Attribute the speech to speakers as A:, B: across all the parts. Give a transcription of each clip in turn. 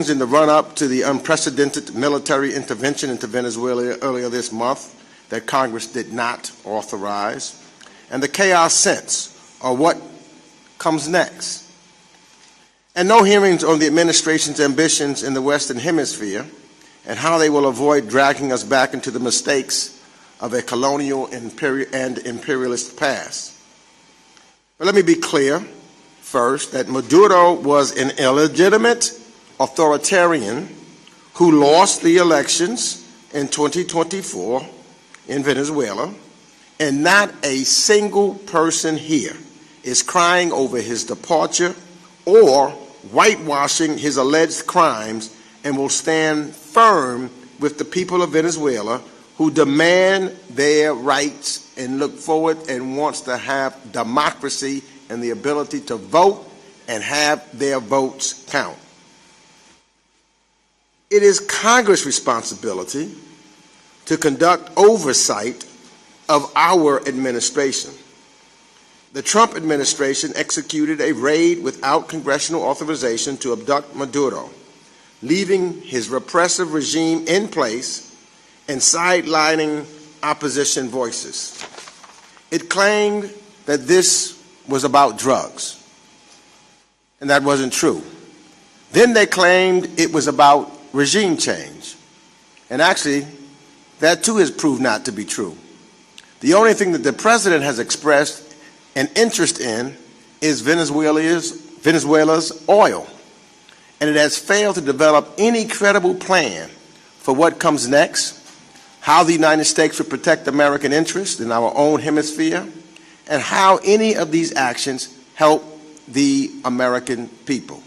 A: In the run-up to the unprecedented military intervention into Venezuela earlier this month that Congress did not authorize, and the chaos since, or what comes next. And no hearings on the administration's ambitions in the Western Hemisphere and how they will avoid dragging us back into the mistakes of a colonial and imperialist past. But let me be clear first that Maduro was an illegitimate authoritarian who lost the elections in 2024 in Venezuela, and not a single person here is crying over his departure or whitewashing his alleged crimes, and will stand firm with the people of Venezuela who demand their rights and look forward and wants to have democracy and the ability to vote and have their votes count. It is Congress' responsibility to conduct oversight of our administration. The Trump administration executed a raid without congressional authorization to abduct Maduro, leaving his repressive regime in place and sidelining opposition voices. It claimed that this was about drugs, and that wasn't true. Then they claimed it was about regime change, and actually, that too has proved not to be true. The only thing that the president has expressed an interest in is Venezuela's oil, and it has failed to develop any credible plan for what comes next, how the United States would protect American interests in our own hemisphere, and how any of these actions help the American people.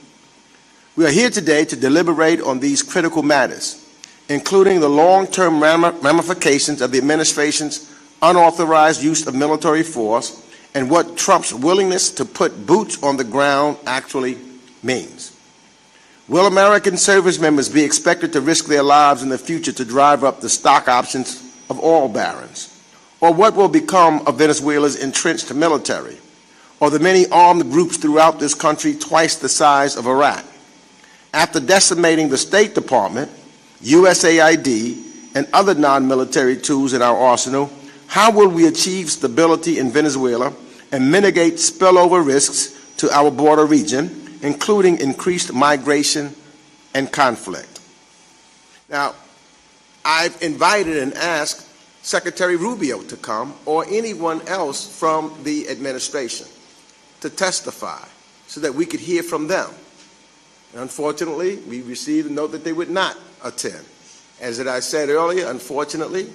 A: We are here today to deliberate on these critical matters, including the long-term ramifications of the administration's unauthorized use of military force and what Trump's willingness to put boots on the ground actually means. Will American service members be expected to risk their lives in the future to drive up the stock options of oil barons? Or what will become of Venezuela's entrenched military, or the many armed groups throughout this country twice the size of Iraq? After decimating the State Department, USAID, and other non-military tools in our arsenal, how will we achieve stability in Venezuela and mitigate spillover risks to our border region, including increased migration and conflict? Now, I've invited and asked Secretary Rubio to come, or anyone else from the administration, to testify so that we could hear from them. Unfortunately, we received a note that they would not attend. As I said earlier, unfortunately,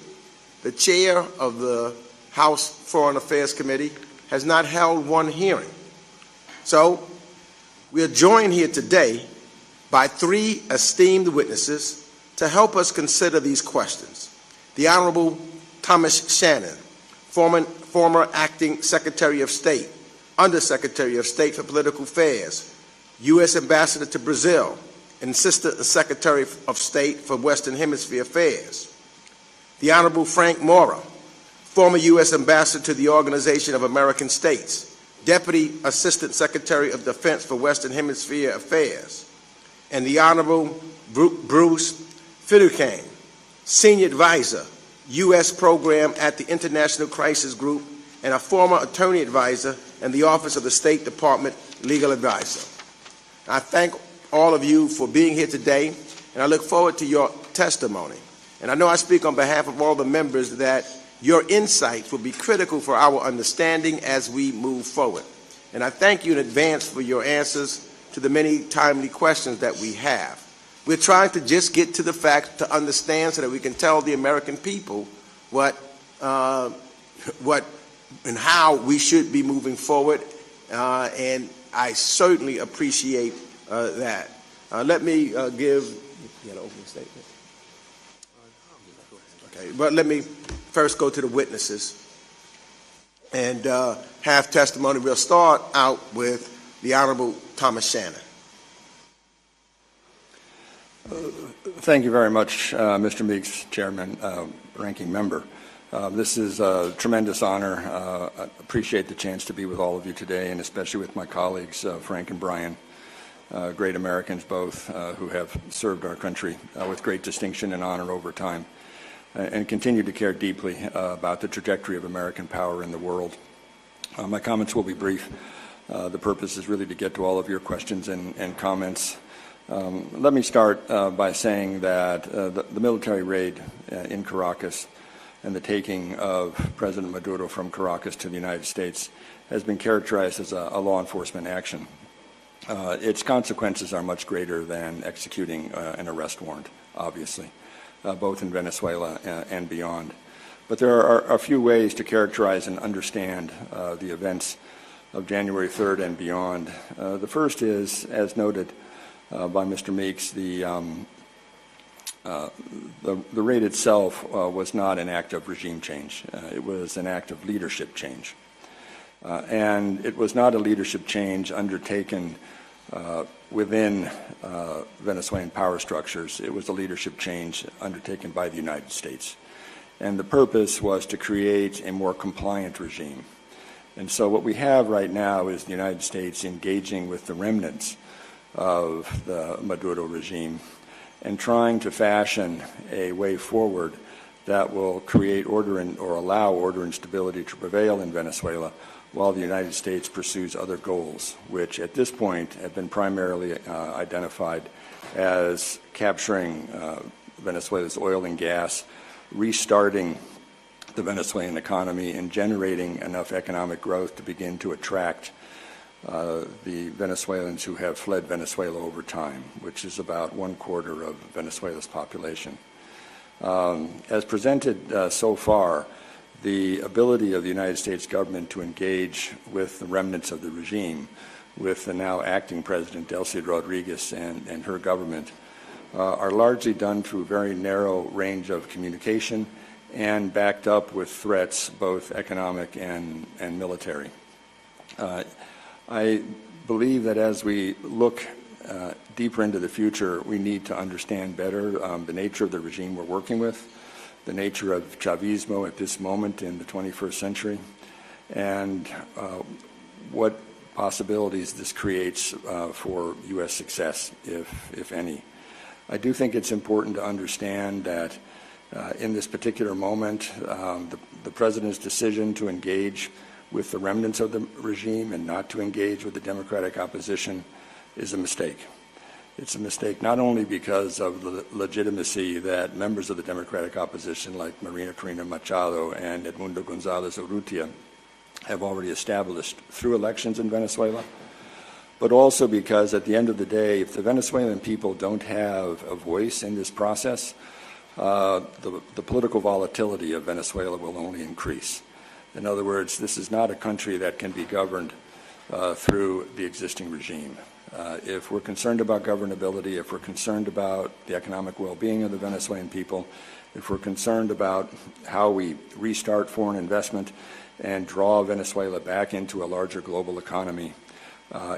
A: the chair of the House Foreign Affairs Committee has not held one hearing. So we are joined here today by three esteemed witnesses to help us consider these questions. The Honorable Thomas Shannon, former Acting Secretary of State, Undersecretary of State for Political Affairs, U.S. Ambassador to Brazil, and Assistant Secretary of State for Western Hemisphere Affairs. The Honorable Frank Mora, former U.S. Ambassador to the Organization of American States, Deputy Assistant Secretary of Defense for Western Hemisphere Affairs. And the Honorable Bruce Fiducane, Senior Advisor, U.S. Program at the International Crisis Group, and a former Attorney Advisor in the Office of the State Department Legal Advisor. I thank all of you for being here today, and I look forward to your testimony. And I know I speak on behalf of all the members that your insights will be critical for our understanding as we move forward. And I thank you in advance for your answers to the many timely questions that we have. We're trying to just get to the facts to understand so that we can tell the American people what and how we should be moving forward, and I certainly appreciate that. Let me give an opening statement. Okay, but let me first go to the witnesses and have testimony. We'll start out with the Honorable Thomas Shannon.
B: Thank you very much, Mr. Meeks, Chairman, Ranking Member. This is a tremendous honor. I appreciate the chance to be with all of you today, and especially with my colleagues, Frank and Brian. great Americans both who have served our country with great distinction and honor over time, and continue to care deeply about the trajectory of American power in the world. My comments will be brief. The purpose is really to get to all of your questions and comments. Let me start by saying that the military raid in Caracas and the taking of President Maduro from Caracas to the United States has been characterized as a law enforcement action. Its consequences are much greater than executing an arrest warrant, obviously, both in Venezuela and beyond. But there are a few ways to characterize and understand the events of January 3rd and beyond. The first is, as noted by Mr. Meeks, the raid itself was not an act of regime change. It was an act of leadership change. And it was not a leadership change undertaken within Venezuelan power structures. It was a leadership change undertaken by the United States. And the purpose was to create a more compliant regime. And so what we have right now is the United States engaging with the remnants of the Maduro regime and trying to fashion a way forward that will create order or allow order and stability to prevail in Venezuela while the United States pursues other goals, which at this point have been primarily identified as capturing Venezuela's oil and gas, restarting the Venezuelan economy, and generating enough economic growth to begin to attract the Venezuelans who have fled Venezuela over time, which is about 1/4 of Venezuela's population. As presented so far, the ability of the United States government to engage with the remnants of the regime, with the now acting President Delcy Rodriguez and her government, are largely done through a very narrow range of communication and backed up with threats, both economic and military. I believe that as we look deeper into the future, we need to understand better the nature of the regime we're working with, the nature of Chavismo at this moment in the 21st century, and what possibilities this creates for U.S. success, if any. I do think it's important to understand that in this particular moment, the President's decision to engage with the remnants of the regime and not to engage with the Democratic opposition is a mistake. It's a mistake not only because of the legitimacy that members of the Democratic opposition like Maria Corina Machado and Edmundo Gonzalez Urrutia have already established through elections in Venezuela, but also because at the end of the day, if the Venezuelan people don't have a voice in this process, the political volatility of Venezuela will only increase. In other words, this is not a country that can be governed through the existing regime. If we're concerned about governability, if we're concerned about the economic well-being of the Venezuelan people, if we're concerned about how we restart foreign investment and draw Venezuela back into a larger global economy,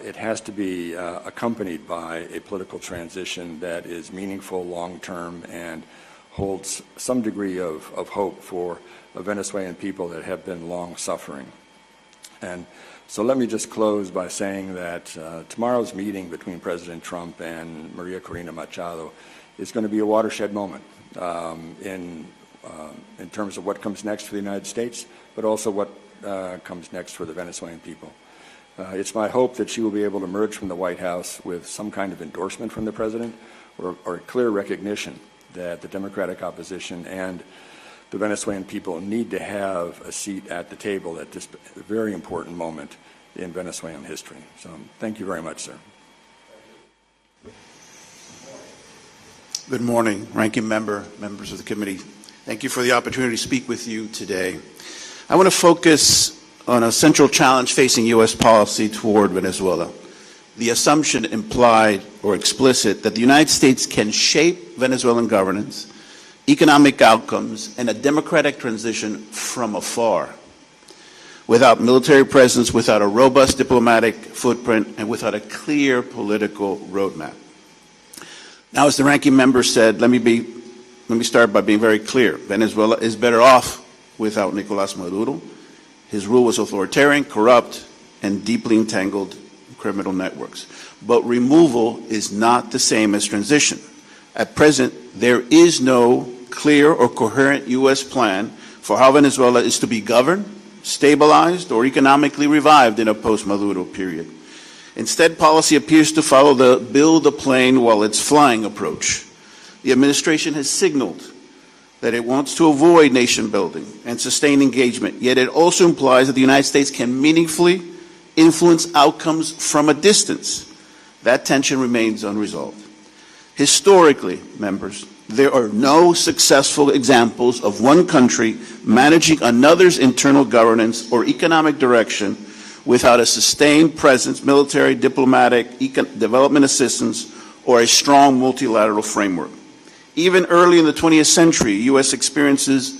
B: it has to be accompanied by a political transition that is meaningful, long-term, and holds some degree of hope for the Venezuelan people that have been long suffering. And so let me just close by saying that tomorrow's meeting between President Trump and Maria Corina Machado is going to be a watershed moment in terms of what comes next for the United States, but also what comes next for the Venezuelan people. It's my hope that she will be able to emerge from the White House with some kind of endorsement from the President or a clear recognition that the Democratic opposition and the Venezuelan people need to have a seat at the table at this very important moment in Venezuelan history. So thank you very much, sir.
C: Good morning, Ranking Member, members of the committee. Thank you for the opportunity to speak with you today. I want to focus on a central challenge facing U.S. policy toward Venezuela. The assumption implied or explicit that the United States can shape Venezuelan governance, economic outcomes, and a democratic transition from afar, without military presence, without a robust diplomatic footprint, and without a clear political roadmap. Now, as the ranking member said, let me start by being very clear. Venezuela is better off without Nicolás Maduro. His rule was authoritarian, corrupt, and deeply entangled criminal networks. But removal is not the same as transition. At present, there is no clear or coherent U.S. plan for how Venezuela is to be governed, stabilized, or economically revived in a post-Maduro period. Instead, policy appears to follow the build a plane while it's flying approach. The administration has signaled that it wants to avoid nation building and sustain engagement, yet it also implies that the United States can meaningfully influence outcomes from a distance. That tension remains unresolved. Historically, members, there are no successful examples of one country managing another's internal governance or economic direction without a sustained presence, military, diplomatic, development assistance, or a strong multilateral framework. Even early in the 20th century, U.S. experiences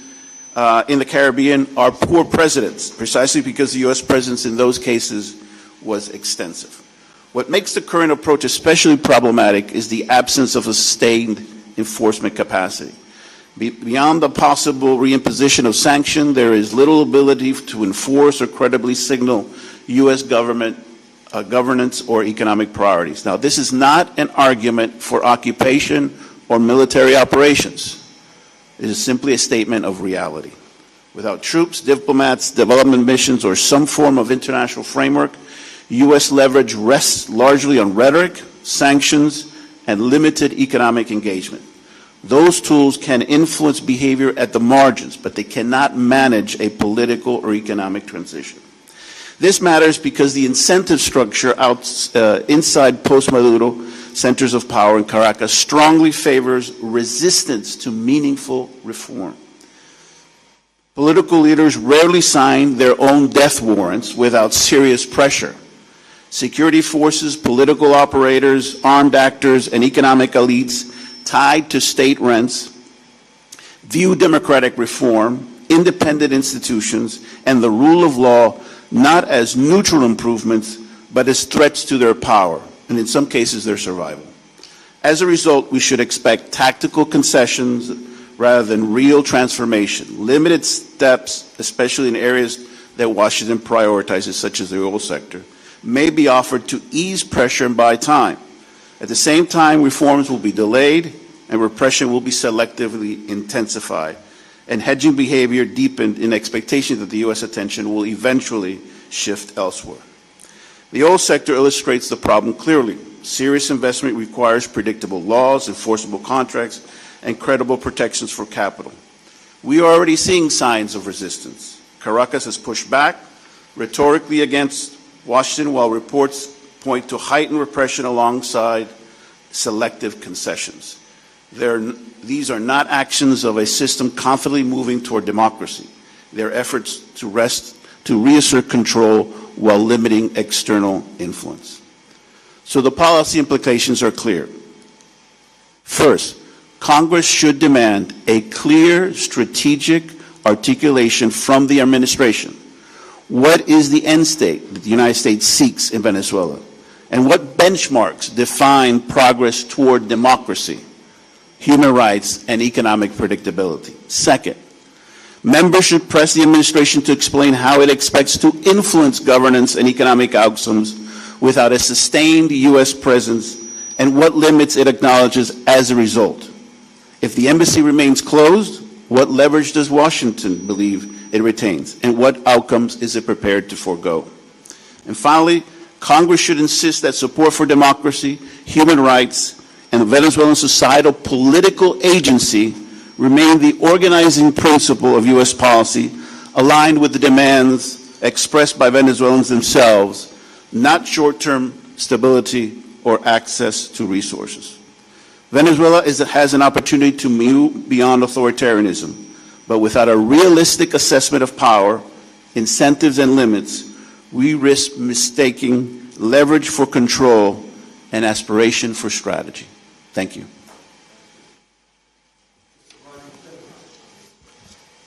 C: in the Caribbean are poor precedents, precisely because the U.S. presence in those cases was extensive. What makes the current approach especially problematic is the absence of a sustained enforcement capacity. Beyond the possible reimposition of sanction, there is little ability to enforce or credibly signal U.S. government governance or economic priorities. Now, this is not an argument for occupation or military operations. It is simply a statement of reality. Without troops, diplomats, development missions, or some form of international framework, U.S. leverage rests largely on rhetoric, sanctions, and limited economic engagement. Those tools can influence behavior at the margins, but they cannot manage a political or economic transition. This matters because the incentive structure inside post-Maduro centers of power in Caracas strongly favors resistance to meaningful reform. Political leaders rarely sign their own death warrants without serious pressure. Security forces, political operators, armed actors, and economic elites tied to state rents view democratic reform, independent institutions, and the rule of law not as neutral improvements, but as threats to their power, and in some cases their survival. As a result, we should expect tactical concessions rather than real transformation. Limited steps, especially in areas that Washington prioritizes, such as the oil sector, may be offered to ease pressure and buy time. At the same time, reforms will be delayed and repression will be selectively intensified, and hedging behavior deepened in expectation that the U.S. attention will eventually shift elsewhere. The oil sector illustrates the problem clearly. Serious investment requires predictable laws, enforceable contracts, and credible protections for capital. We are already seeing signs of resistance. Caracas has pushed back rhetorically against Washington, while reports point to heightened repression alongside selective concessions. These are not actions of a system confidently moving toward democracy. They're efforts to reassert control while limiting external influence. So the policy implications are clear. First, Congress should demand a clear strategic articulation from the administration. What is the end state that the United States seeks in Venezuela? And what benchmarks define progress toward democracy, human rights, and economic predictability? Second, members should press the administration to explain how it expects to influence governance and economic outcomes without a sustained U.S. presence, and what limits it acknowledges as a result. If the embassy remains closed, what leverage does Washington believe it retains, and what outcomes is it prepared to forego? And finally, Congress should insist that support for democracy, human rights, and Venezuelan societal political agency remain the organizing principle of U.S. policy, aligned with the demands expressed by Venezuelans themselves, not short-term stability or access to resources. Venezuela has an opportunity to move beyond authoritarianism, but without a realistic assessment of power, incentives, and limits, we risk mistaking leverage for control and aspiration for strategy. Thank you.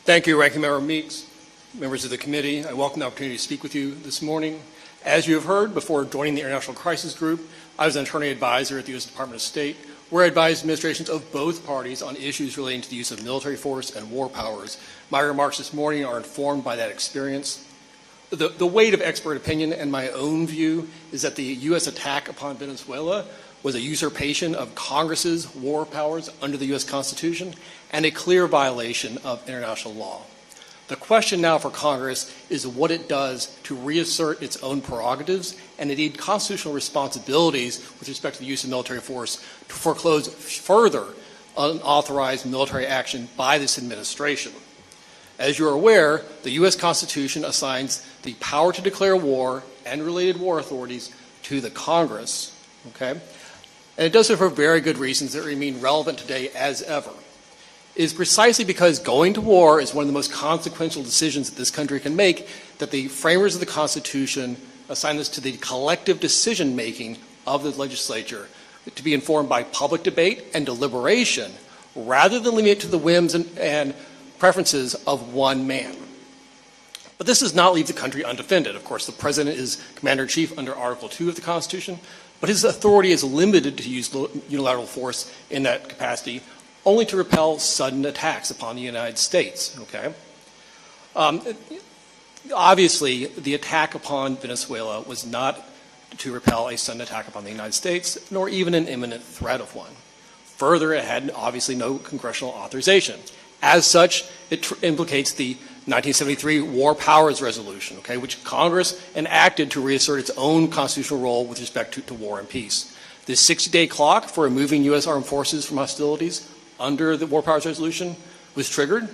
D: Thank you, Ranking Member Meeks. Members of the committee, I welcome the opportunity to speak with you this morning. As you have heard, before joining the International Crisis Group, I was an attorney advisor at the U.S. Department of State, where I advised administrations of both parties on issues relating to the use of military force and war powers. My remarks this morning are informed by that experience. The weight of expert opinion and my own view is that the U.S. attack upon Venezuela was a usurpation of Congress's war powers under the U.S. Constitution and a clear violation of international law. The question now for Congress is what it does to reassert its own prerogatives and indeed constitutional responsibilities with respect to the use of military force to foreclose further unauthorized military action by this administration. As you're aware, the U.S. Constitution assigns the power to declare war and related war authorities to the Congress, okay? And it does so for very good reasons that remain relevant today as ever. It is precisely because going to war is one of the most consequential decisions that this country can make that the framers of the Constitution assign this to the collective decision-making of the legislature to be informed by public debate and deliberation rather than leaving it to the whims and preferences of one man. But this does not leave the country undefended. Of course, the President is Commander-in-Chief under Article 2 of the Constitution, but his authority is limited to use unilateral force in that capacity only to repel sudden attacks upon the United States, okay? Obviously, the attack upon Venezuela was not to repel a sudden attack upon the United States, nor even an imminent threat of one. Further, it had obviously no congressional authorization. As such, it implicates the 1973 War Powers Resolution, okay, which Congress enacted to reassert its own constitutional role with respect to war and peace. This 60-day clock for removing U.S. armed forces from hostilities under the War Powers Resolution was triggered,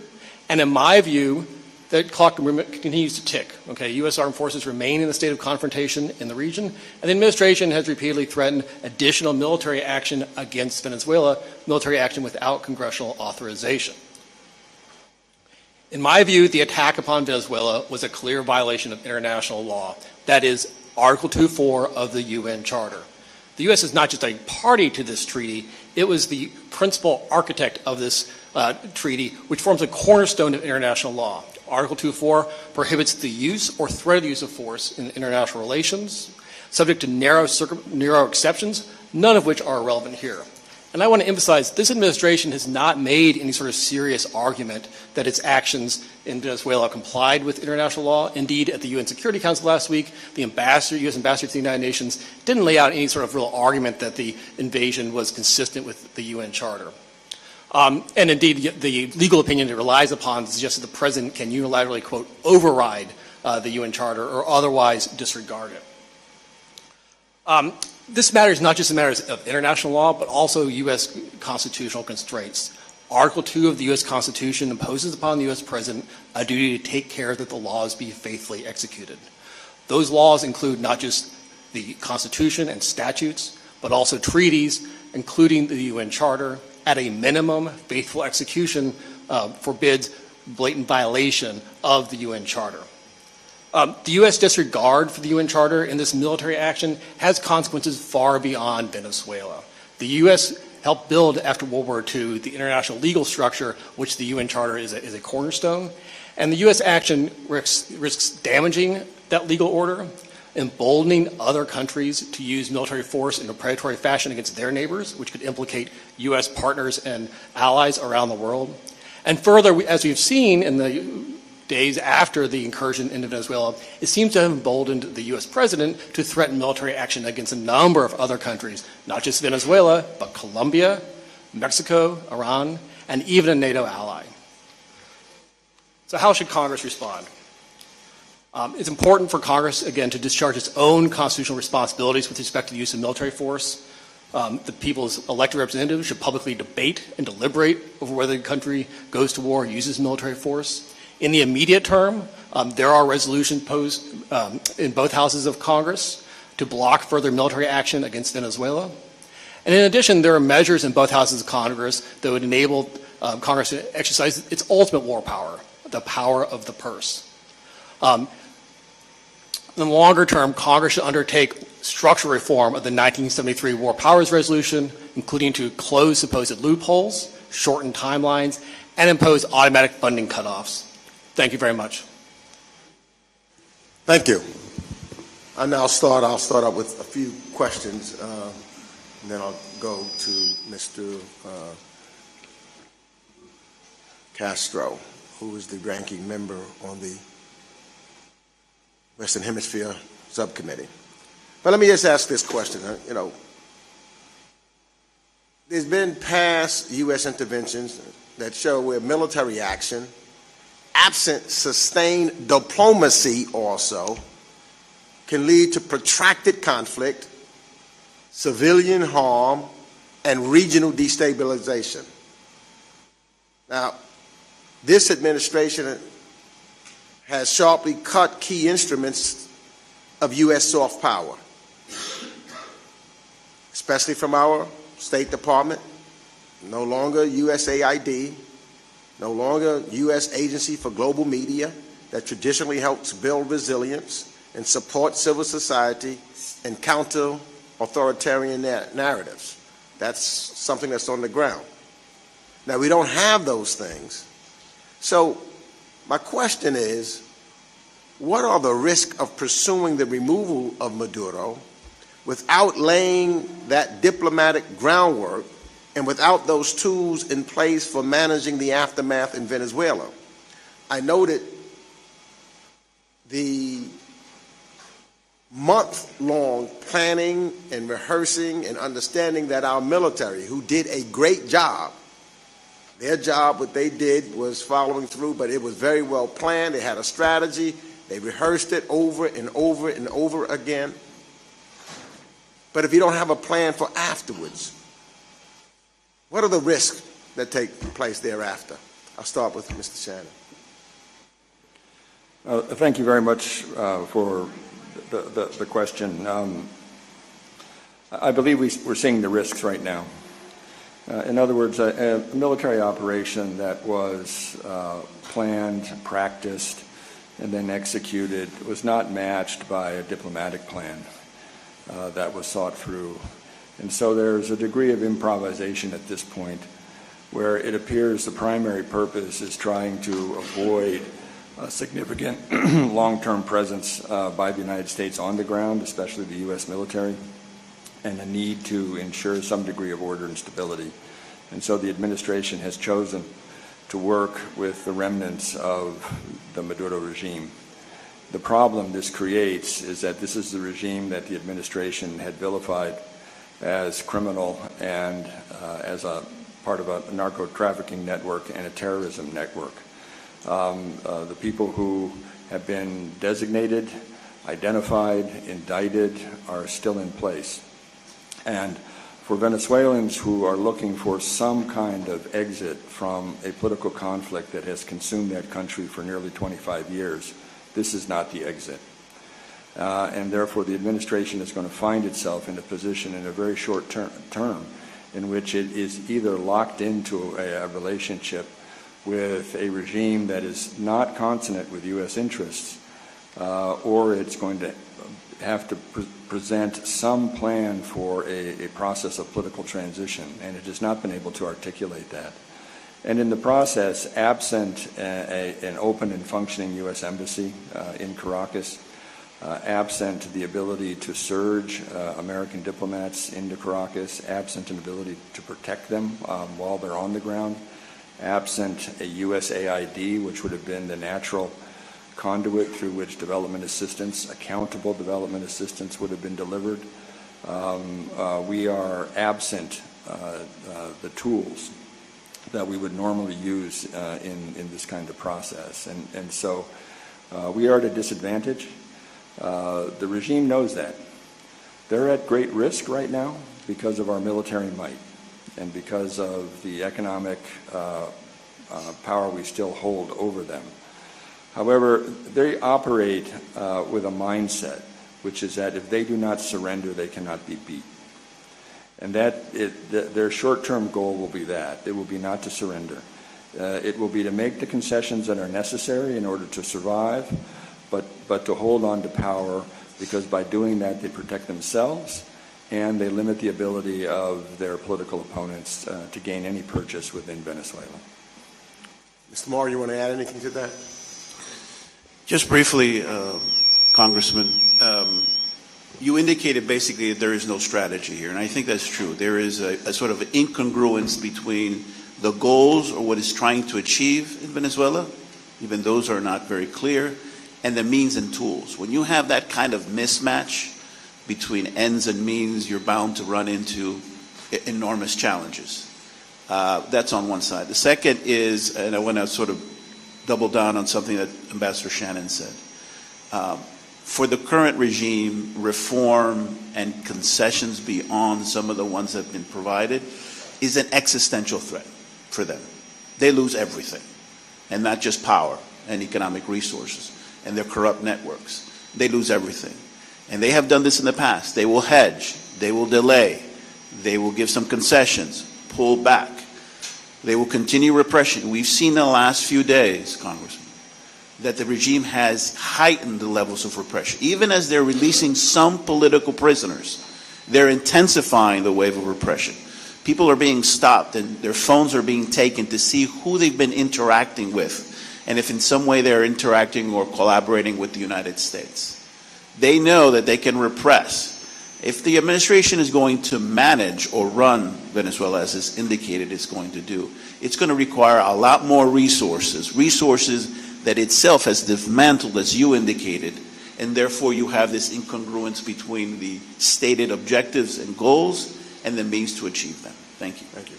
D: and in my view, that clock continues to tick. Okay, U.S. armed forces remain in a state of confrontation in the region, and the administration has repeatedly threatened additional military action against Venezuela, military action without congressional authorization. In my view, the attack upon Venezuela was a clear violation of international law. That is Article 2.4 of the UN Charter. The U.S. is not just a party to this treaty, it was the principal architect of this treaty, which forms a cornerstone of international law. Article 2.4 prohibits the use or threat of the use of force in international relations, subject to narrow exceptions, none of which are relevant here. And I want to emphasize this administration has not made any sort of serious argument that its actions in Venezuela complied with international law. Indeed, at the UN Security Council last week, the U.S. ambassador to the United Nations didn't lay out any sort of real argument that the invasion was consistent with the UN Charter. And indeed, the legal opinion it relies upon suggests that the President can unilaterally, quote, override the UN Charter or otherwise disregard it. This matter is not just a matter of international law, but also U.S. constitutional constraints. Article 2 of the U.S. Constitution imposes upon the U.S. President a duty to take care that the laws be faithfully executed. Those laws include not just the Constitution and statutes, but also treaties, including the UN Charter. At a minimum, faithful execution forbids blatant violation of the UN Charter. The U.S. disregard for the UN Charter in this military action has consequences far beyond Venezuela. The U.S. helped build, after World War II, the international legal structure, which the UN Charter is a cornerstone. And the U.S. action risks damaging that legal order, emboldening other countries to use military force in a predatory fashion against their neighbors, which could implicate U.S. partners and allies around the world. And further, as we've seen in the days after the incursion into Venezuela, it seems to have emboldened the U.S. President to threaten military action against a number of other countries, not just Venezuela, but Colombia, Mexico, Iran, and even a NATO ally. So how should Congress respond? It's important for Congress, again, to discharge its own constitutional responsibilities with respect to the use of military force. The people's elected representatives should publicly debate and deliberate over whether the country goes to war or uses military force. In the immediate term, there are resolutions posed in both houses of Congress to block further military action against Venezuela. And in addition, there are measures in both houses of Congress that would enable Congress to exercise its ultimate war power, the power of the purse. In the longer term, Congress should undertake structural reform of the 1973 War Powers Resolution, including to close supposed loopholes, shorten timelines, and impose automatic funding cutoffs. Thank you very much.
A: Thank you. I'll start out with a few questions, and then I'll go to Mr. Castro, who is the ranking member on the Western Hemisphere Subcommittee. But let me just ask this question. There's been past U.S. interventions that show where military action, absent sustained diplomacy also, can lead to protracted conflict, civilian harm, and regional destabilization. Now, this administration has sharply cut key instruments of U.S. soft power, especially from our State Department, no longer USAID, no longer U.S. Agency for Global Media that traditionally helps build resilience and support civil society and counter authoritarian narratives. That's something that's on the ground. Now, we don't have those things. So my question is, what are the risks of pursuing the removal of Maduro without laying that diplomatic groundwork and without those tools in place for managing the aftermath in Venezuela? I noted the month-long planning and rehearsing and understanding that our military, who did a great job, their job, what they did was following through, but it was very well planned. They had a strategy. They rehearsed it over and over and over again. But if you don't have a plan for afterwards, what are the risks that take place thereafter? I'll start with Mr. Shannon.
B: Thank you very much for the question. I believe we're seeing the risks right now. In other words, a military operation that was planned, practiced, and then executed was not matched by a diplomatic plan that was thought through. And so there's a degree of improvisation at this point where it appears the primary purpose is trying to avoid a significant long-term presence by the United States on the ground, especially the U.S. military, and a need to ensure some degree of order and stability. And so the administration has chosen to work with the remnants of the Maduro regime. The problem this creates is that this is the regime that the administration had vilified as criminal and as a part of a narco-trafficking network and a terrorism network. The people who have been designated, identified, indicted are still in place. And for Venezuelans who are looking for some kind of exit from a political conflict that has consumed that country for nearly 25 years, this is not the exit. And therefore the administration is going to find itself in a position in a very short term in which it is either locked into a relationship with a regime that is not consonant with U.S. interests, or it's going to have to present some plan for a process of political transition, and it has not been able to articulate that. And in the process, absent an open and functioning U.S. embassy in Caracas, absent the ability to surge American diplomats into Caracas, absent an ability to protect them while they're on the ground, absent a USAID, which would have been the natural conduit through which development assistance, accountable development assistance would have been delivered. We are absent the tools that we would normally use in this kind of process. And so we are at a disadvantage. The regime knows that. They're at great risk right now because of our military might and because of the economic power we still hold over them. However, they operate with a mindset, which is that if they do not surrender, they cannot be beat. And their short-term goal will be that. It will be not to surrender. It will be to make the concessions that are necessary in order to survive, but to hold on to power, because by doing that, they protect themselves and they limit the ability of their political opponents to gain any purchase within Venezuela.
A: Mr. Moore, you want to add anything to that?
C: Just briefly, Congressman, you indicated basically that there is no strategy here, and I think that's true. There is a sort of incongruence between the goals or what it's trying to achieve in Venezuela, even those are not very clear, and the means and tools. When you have that kind of mismatch between ends and means, you're bound to run into enormous challenges. That's on one side. The second is, and I want to sort of double down on something that Ambassador Shannon said. For the current regime, reform and concessions beyond some of the ones that have been provided is an existential threat for them. They lose everything, and not just power and economic resources and their corrupt networks. They lose everything. And they have done this in the past. They will hedge, they will delay, they will give some concessions, pull back. They will continue repression. We've seen in the last few days, Congressman, that the regime has heightened the levels of repression. Even as they're releasing some political prisoners, they're intensifying the wave of repression. People are being stopped and their phones are being taken to see who they've been interacting with and if in some way they're interacting or collaborating with the United States. They know that they can repress. If the administration is going to manage or run Venezuela, as is indicated it's going to do, it's going to require a lot more resources that itself has dismantled, as you indicated, and therefore you have this incongruence between the stated objectives and goals and the means to achieve them. Thank you.
A: Thank you.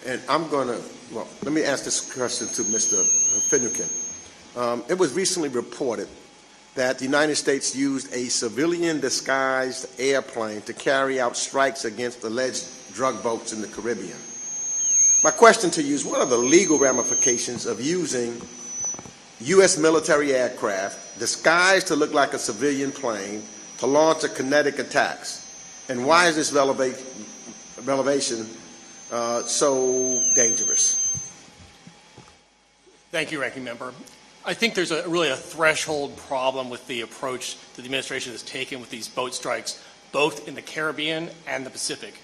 A: And I'm going to, well, let me ask this question to Mr. Finucane. It was recently reported that the United States used a civilian-disguised airplane to carry out strikes against alleged drug boats in the Caribbean. My question to you is, what are the legal ramifications of using U.S. military aircraft disguised to look like a civilian plane to launch a kinetic attacks? And why is this revelation so dangerous?
D: Thank you, Ranking Member. I think there's really a threshold problem with the approach that the administration has taken with these boat strikes, both in the Caribbean and the Pacific.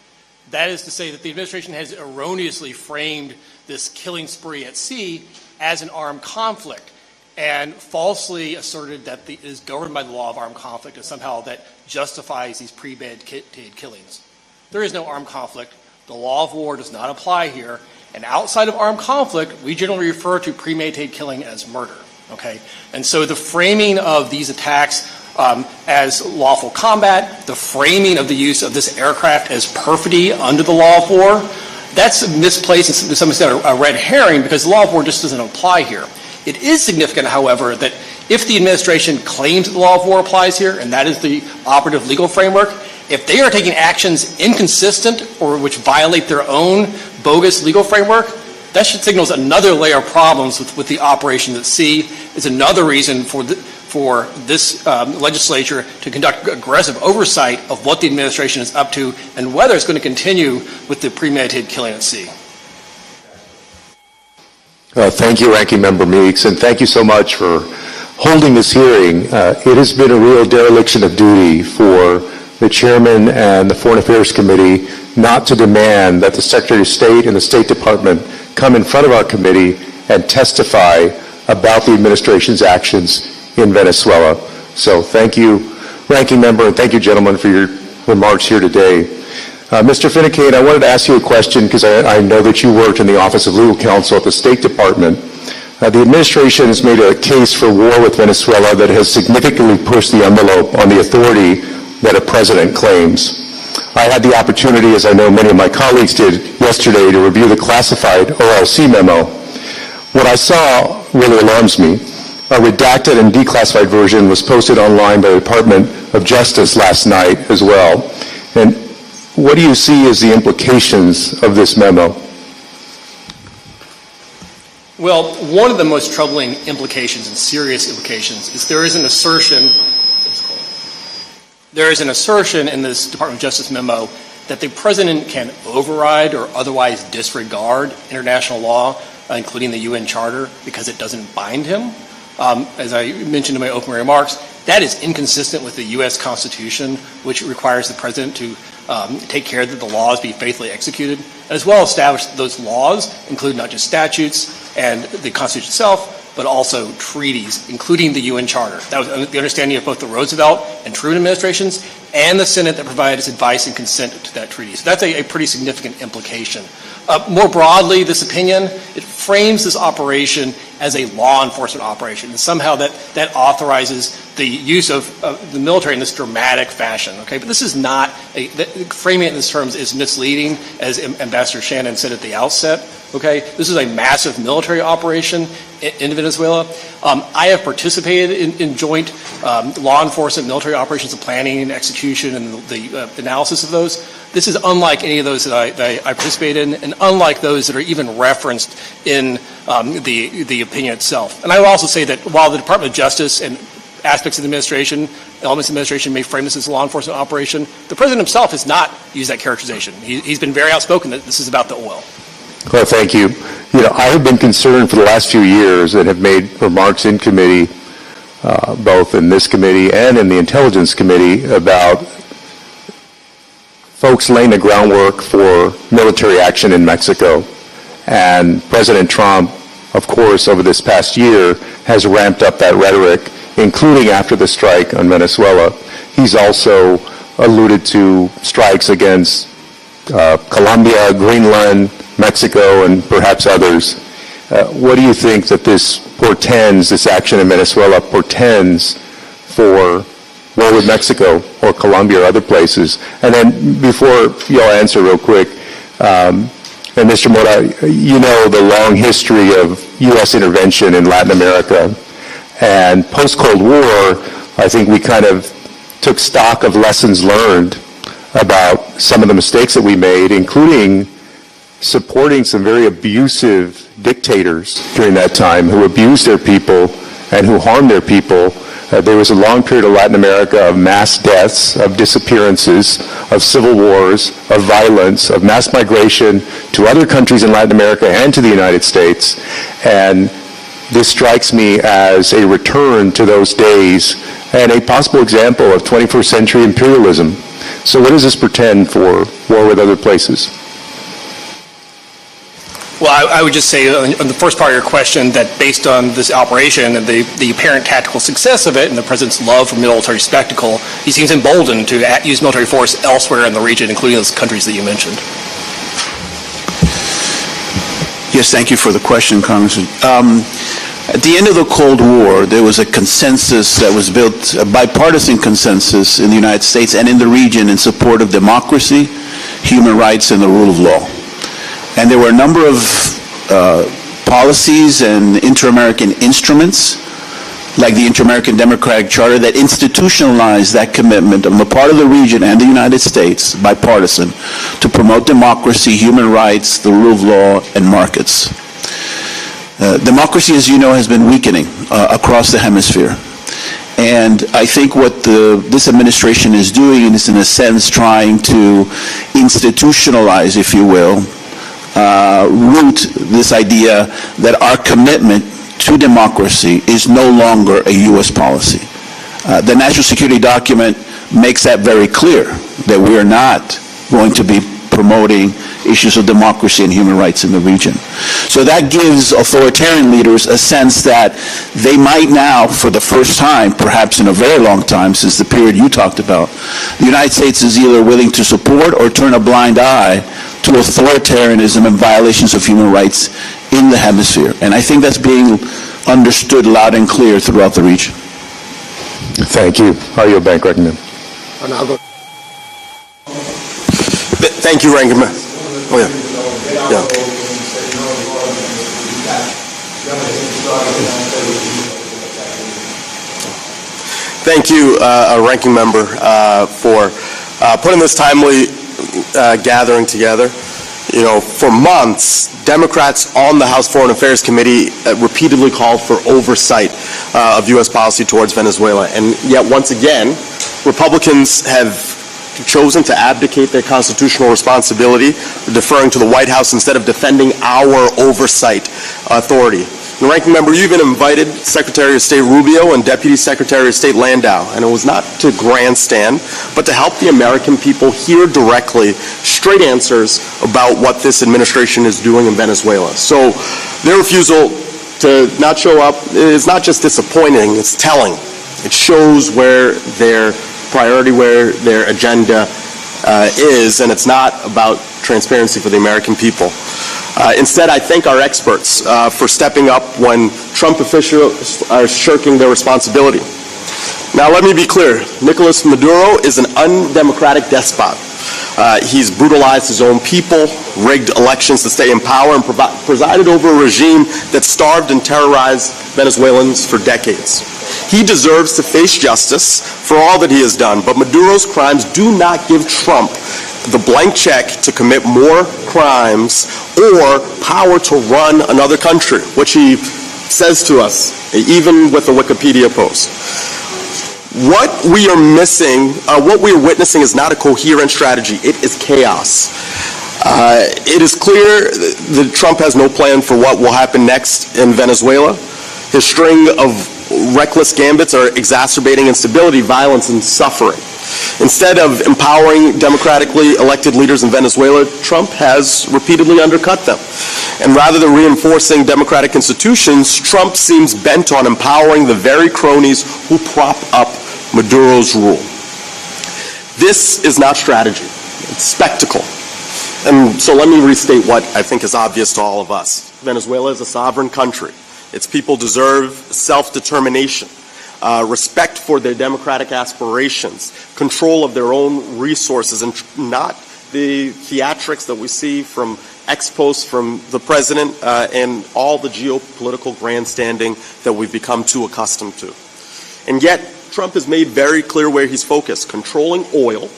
D: That is to say that the administration has erroneously framed this killing spree at sea as an armed conflict and falsely asserted that it is governed by the law of armed conflict and somehow that justifies these premeditated killings. There is no armed conflict. The law of war does not apply here. And outside of armed conflict, we generally refer to premeditated killing as murder. Okay? And so the framing of these attacks as lawful combat, the framing of the use of this aircraft as perfidy under the law of war, that's misplaced and to some extent a red herring because the law of war just doesn't apply here. It is significant, however, that if the administration claims that the law of war applies here, and that is the operative legal framework, if they are taking actions inconsistent or which violate their own bogus legal framework, that should signal another layer of problems with the operation at sea. It's another reason for this legislature to conduct aggressive oversight of what the administration is up to and whether it's going to continue with the premeditated killing at sea.
E: Thank you, Ranking Member Meeks, and thank you so much for holding this hearing. It has been a real dereliction of duty for the Chairman and the Foreign Affairs Committee not to demand that the Secretary of State and the State Department come in front of our committee and testify about the administration's actions in Venezuela. So thank you, Ranking Member, and thank you, gentlemen, for your remarks here today. Mr. Finucane, I wanted to ask you a question because I know that you worked in the Office of Legal Counsel at the State Department. The administration has made a case for war with Venezuela that has significantly pushed the envelope on the authority that a president claims. I had the opportunity, as I know many of my colleagues did yesterday, to review the classified OLC memo. What I saw really alarms me. A redacted and declassified version was posted online by the Department of Justice last night as well. And what do you see as the implications of this memo?
D: Well, one of the most troubling implications and serious implications is there is an assertion in this Department of Justice memo that the president can override or otherwise disregard international law, including the UN Charter, because it doesn't bind him. As I mentioned in my opening remarks, that is inconsistent with the U.S. Constitution, which requires the president to take care that the laws be faithfully executed, as well as establish that those laws include not just statutes and the Constitution itself, but also treaties, including the UN Charter. That was the understanding of both the Roosevelt and Truman administrations and the Senate that provided its advice and consent to that treaty. So that's a pretty significant implication. More broadly, this opinion, it frames this operation as a law enforcement operation. And somehow that authorizes the use of the military in this dramatic fashion. Okay, but this is not framing it in these terms is misleading, as Ambassador Shannon said at the outset. Okay, this is a massive military operation in Venezuela. I have participated in joint law enforcement military operations, the planning and execution and the analysis of those. This is unlike any of those that I participated in, and unlike those that are even referenced in the opinion itself. And I will also say that while the Department of Justice and aspects of the administration, elements of the administration may frame this as a law enforcement operation, the President himself has not used that characterization. He's been very outspoken that this is about the oil.
E: Well, thank you. You know, I have been concerned for the last few years and have made remarks in committee, both in this committee and in the Intelligence Committee, about folks laying the groundwork for military action in Mexico. And President Trump, of course, over this past year, has ramped up that rhetoric, including after the strike on Venezuela. He's also alluded to strikes against Colombia, Greenland, Mexico, and perhaps others. What do you think that this portends, this action in Venezuela portends for war with Mexico or Colombia or other places? And then before you all answer real quick, and Mr. Mora, you know the long history of U.S. intervention in Latin America. And post-Cold War, I think we kind of took stock of lessons learned about some of the mistakes that we made, including supporting some very abusive dictators during that time who abused their people and who harmed their people. There was a long period of Latin America of mass deaths, of disappearances, of civil wars, of violence, of mass migration to other countries in Latin America and to the United States. And this strikes me as a return to those days and a possible example of 21st century imperialism. So what does this portend for war with other places?
D: Well, I would just say on the first part of your question that based on this operation and the apparent tactical success of it and the President's love for military spectacle, he seems emboldened to use military force elsewhere in the region, including those countries that you mentioned.
C: Yes, thank you for the question, Congressman. At the end of the Cold War, there was a consensus that was built, a bipartisan consensus in the United States and in the region in support of democracy, human rights, and the rule of law. And there were a number of policies and inter-American instruments, like the Inter-American Democratic Charter, that institutionalized that commitment on the part of the region and the United States, bipartisan, to promote democracy, human rights, the rule of law, and markets. Democracy, as you know, has been weakening across the hemisphere. And I think what this administration is doing is, in a sense, trying to institutionalize, if you will, root this idea that our commitment to democracy is no longer a U.S. policy. The national security document makes that very clear, that we are not going to be promoting issues of democracy and human rights in the region. So that gives authoritarian leaders a sense that they might now, for the first time, perhaps in a very long time since the period you talked about, the United States is either willing to support or turn a blind eye to authoritarianism and violations of human rights in the hemisphere. And I think that's being understood loud and clear throughout the region.
E: Thank you. Are you a bank recommend?
A: Thank you, Ranking Member. Oh, yeah. Yeah. Thank you, Ranking Member, for putting this timely gathering together. You know, for months, Democrats on the House Foreign Affairs Committee repeatedly called for oversight of U.S. policy towards Venezuela. And yet, once again, Republicans have chosen to abdicate their constitutional responsibility, deferring to the White House instead of defending our oversight authority. And Ranking Member, you even invited Secretary of State Rubio and Deputy Secretary of State Landau, and it was not to grandstand, but to help the American people hear directly straight answers about what this administration is doing in Venezuela. So their refusal to not show up is not just disappointing, it's telling. It shows where their priority, where their agenda is, and it's not about transparency for the American people.
F: Instead, I thank our experts for stepping up when Trump officials are shirking their responsibility. Now, let me be clear. Nicolas Maduro is an undemocratic despot. He's brutalized his own people, rigged elections to stay in power, and presided over a regime that starved and terrorized Venezuelans for decades. He deserves to face justice for all that he has done, but Maduro's crimes do not give Trump the blank check to commit more crimes or power to run another country, which he says to us, even with a Wikipedia post. What we are missing, what we are witnessing is not a coherent strategy. It is chaos. It is clear that Trump has no plan for what will happen next in Venezuela. His string of reckless gambits are exacerbating instability, violence, and suffering. Instead of empowering democratically elected leaders in Venezuela, Trump has repeatedly undercut them. And rather than reinforcing democratic institutions, Trump seems bent on empowering the very cronies who prop up Maduro's rule. This is not strategy. It's spectacle. And so let me restate what I think is obvious to all of us. Venezuela is a sovereign country. Its people deserve self-determination, respect for their democratic aspirations, control of their own resources, and not the theatrics that we see from ex post from the president and all the geopolitical grandstanding that we've become too accustomed to. And yet, Trump has made very clear where he's focused, controlling oil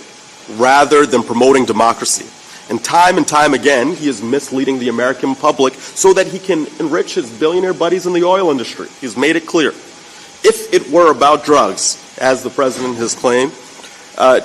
F: rather than promoting democracy. And time again, he is misleading the American public so that he can enrich his billionaire buddies in the oil industry. He's made it clear. If it were about drugs, as the president has claimed,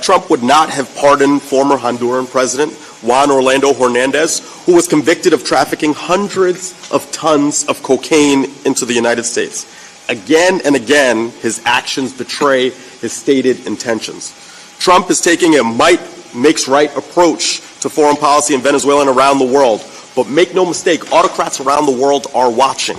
F: Trump would not have pardoned former Honduran President Juan Orlando Hernandez, who was convicted of trafficking hundreds of tons of cocaine into the United States. Again and again, his actions betray his stated intentions. Trump is taking a might makes right approach to foreign policy in Venezuela and around the world. But make no mistake, autocrats around the world are watching.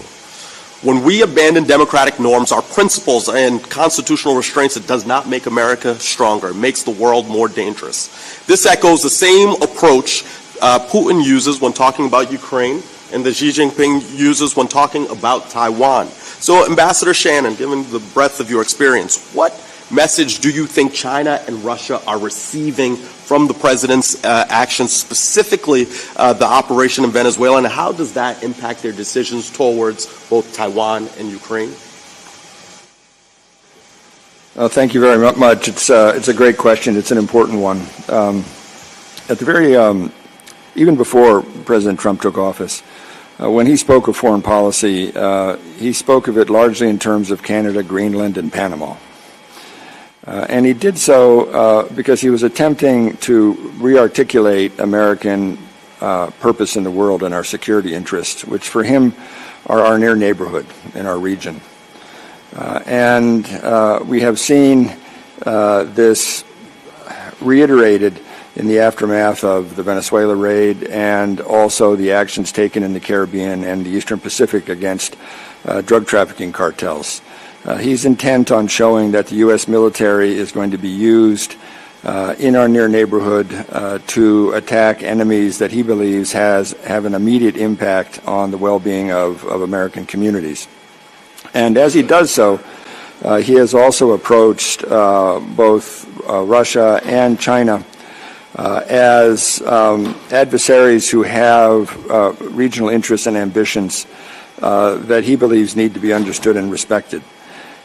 F: When we abandon democratic norms, our principles and constitutional restraints, it does not make America stronger. It makes the world more dangerous. This echoes the same approach Putin uses when talking about Ukraine and that Xi Jinping uses when talking about Taiwan. So, Ambassador Shannon, given the breadth of your experience, what message do you think China and Russia are receiving from the president's actions, specifically the operation in Venezuela, and how does that impact their decisions towards both Taiwan and Ukraine?
B: Thank you very much. It's a great question. It's an important one. At the very, even before President Trump took office, when he spoke of foreign policy, he spoke of it largely in terms of Canada, Greenland, and Panama. And he did so because he was attempting to re-articulate American purpose in the world and our security interests, which for him are our near neighborhood in our region. And we have seen this reiterated in the aftermath of the Venezuela raid and also the actions taken in the Caribbean and the Eastern Pacific against drug trafficking cartels. He's intent on showing that the U.S. military is going to be used in our near neighborhood to attack enemies that he believes have an immediate impact on the well-being of American communities. And as he does so, he has also approached both Russia and China as adversaries who have regional interests and ambitions that he believes need to be understood and respected.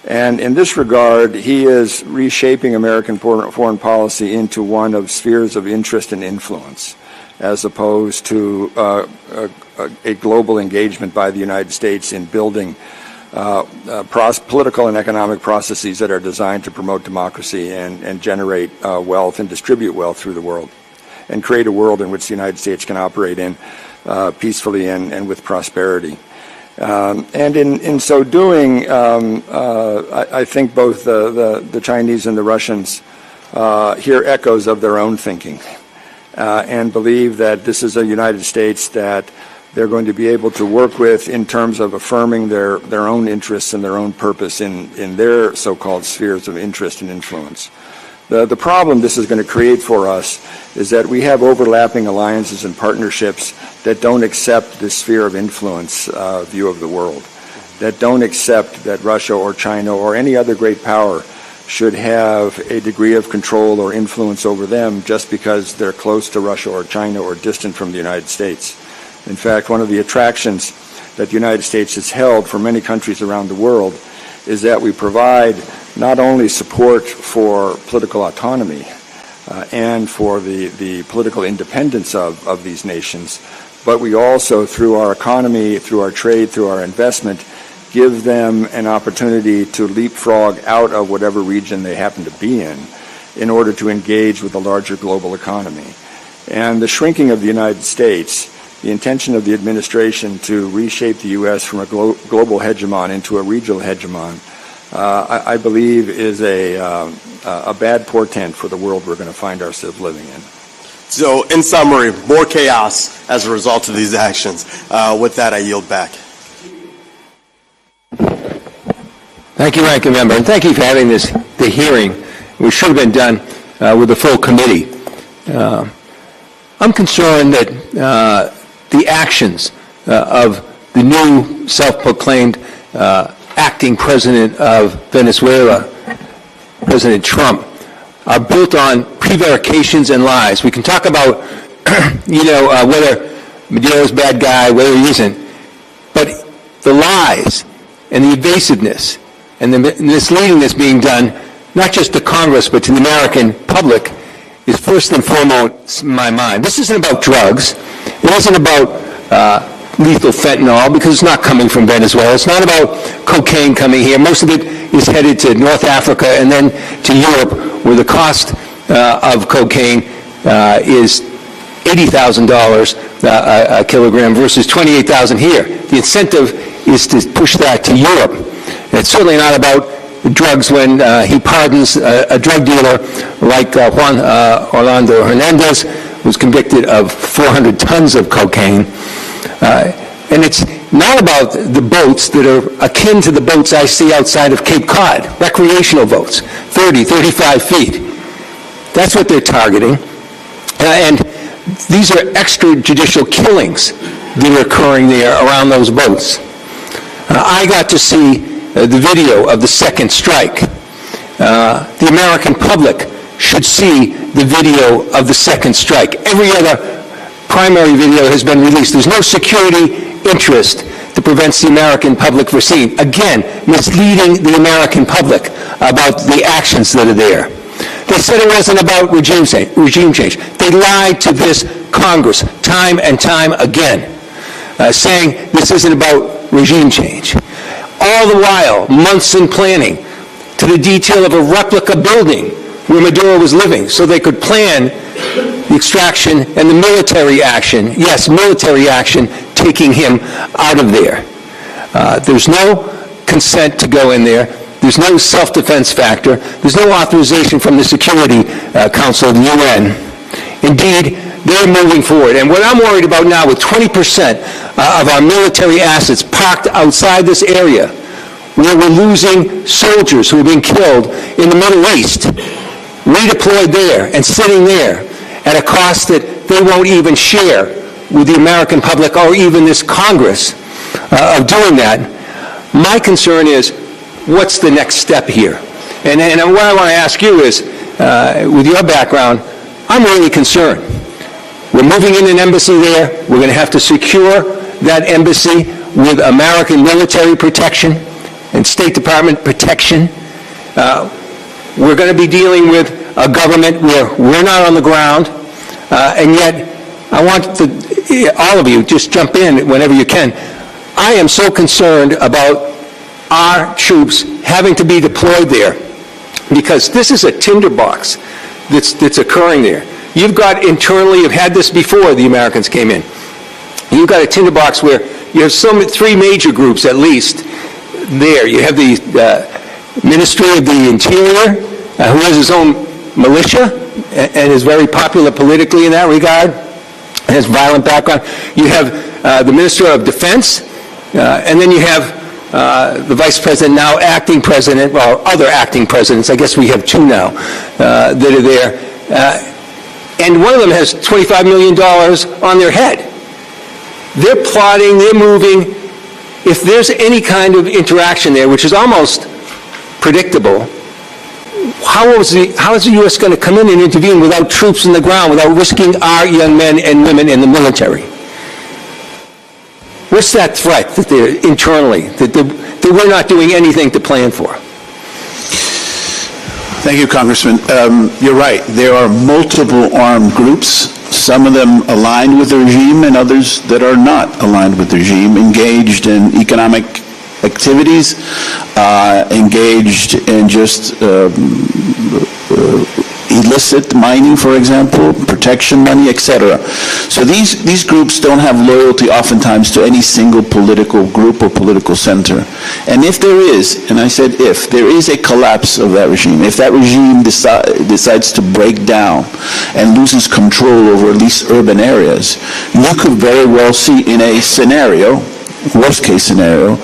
B: And in this regard, he is reshaping American foreign policy into one of spheres of interest and influence, as opposed to a global engagement by the United States in building political and economic processes that are designed to promote democracy and generate wealth and distribute wealth through the world, and create a world in which the United States can operate in peacefully and with prosperity. And in so doing, I think both the Chinese and the Russians hear echoes of their own thinking and believe that this is a United States that they're going to be able to work with in terms of affirming their own interests and their own purpose in their so-called spheres of interest and influence. The problem this is going to create for us is that we have overlapping alliances and partnerships that don't accept the sphere of influence view of the world, that don't accept that Russia or China or any other great power should have a degree of control or influence over them just because they're close to Russia or China or distant from the United States. In fact, one of the attractions that the United States has held for many countries around the world is that we provide not only support for political autonomy and for the political independence of these nations, but we also, through our economy, through our trade, through our investment, give them an opportunity to leapfrog out of whatever region they happen to be in order to engage with the larger global economy. And the shrinking of the United States, the intention of the administration to reshape the U.S. from a global hegemon into a regional hegemon, I believe is a bad portent for the world we're going to find ourselves living in.
F: So, in summary, more chaos as a result of these actions. With that, I yield back.
G: Thank you, Ranking Member, and thank you for having the hearing, which should have been done with a full committee. I'm concerned that the actions of the new self-proclaimed acting president of Venezuela, President Trump, are built on prevarications and lies. We can talk about, whether Maduro's a bad guy, whether he isn't, but the lies and the evasiveness and the misleading that's being done, not just to Congress, but to the American public, is first and foremost in my mind. This isn't about drugs. It isn't about lethal fentanyl, because it's not coming from Venezuela. It's not about cocaine coming here. Most of it is headed to North Africa and then to Europe, where the cost of cocaine is $80,000 a kilogram versus $28,000 here. The incentive is to push that to Europe. It's certainly not about drugs when he pardons a drug dealer like Juan Orlando Hernandez, who's convicted of 400 tons of cocaine. And it's not about the boats that are akin to the boats I see outside of Cape Cod, recreational boats, 30, 35 feet. That's what they're targeting. And these are extrajudicial killings that are occurring there around those boats. I got to see the video of the second strike. The American public should see the video of the second strike. Every other primary video has been released. There's no security interest that prevents the American public from seeing. Again, misleading the American public about the actions that are there. They said it wasn't about regime change. They lied to this Congress time and time again, saying this isn't about regime change. All the while, months in planning, to the detail of a replica building where Maduro was living, so they could plan the extraction and the military action, yes, military action, taking him out of there. There's no consent to go in there. There's no self-defense factor. There's no authorization from the Security Council of the UN. Indeed, they're moving forward. And what I'm worried about now, with 20% of our military assets parked outside this area, where we're losing soldiers who have been killed in the Middle East, redeployed there and sitting there at a cost that they won't even share with the American public or even this Congress of doing that. My concern is, what's the next step here? And what I want to ask you is, with your background, I'm really concerned. We're moving in an embassy there. We're going to have to secure that embassy with American military protection and State Department protection. We're going to be dealing with a government where we're not on the ground, and yet I want all of you, just jump in whenever you can. I am so concerned about our troops having to be deployed there, because this is a tinderbox that's occurring there. You've got internally, you've had this before the Americans came in. You've got a tinderbox where you have three major groups at least there. You have the Ministry of the Interior, who has his own militia and is very popular politically in that regard, has violent background. You have the Minister of Defense, and then you have the vice president, now acting president, well, other acting presidents, I guess we have two now, that are there, and one of them has $25 million on their head. They're plotting, they're moving. If there's any kind of interaction there, which is almost predictable, how is the U.S. going to come in and intervene without troops on the ground, without risking our young men and women in the military? What's that threat that they're internally, that we're not doing anything to plan for?
C: Thank you, Congressman. You're right. There are multiple armed groups, some of them aligned with the regime and others that are not aligned with the regime, engaged in economic activities, engaged in just illicit mining, for example, protection money, etc. So these groups don't have loyalty oftentimes to any single political group or political center. And if there is, and I said if, there is a collapse of that regime, if that regime decides to break down and loses control over at least urban areas, you could very well see in a scenario, worst case scenario,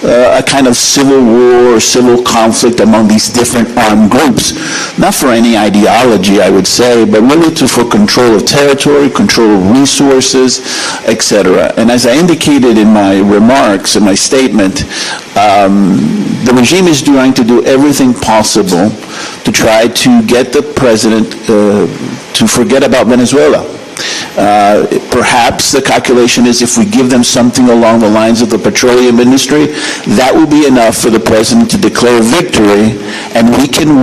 C: a kind of civil war or civil conflict among these different armed groups, not for any ideology, I would say, but really for control of territory, control of resources, etc. And as I indicated in my remarks, in my statement, the regime is trying to do everything possible to try to get the president to forget about Venezuela. Perhaps the calculation is if we give them something along the lines of the petroleum industry, that will be enough for the president to declare victory, and we can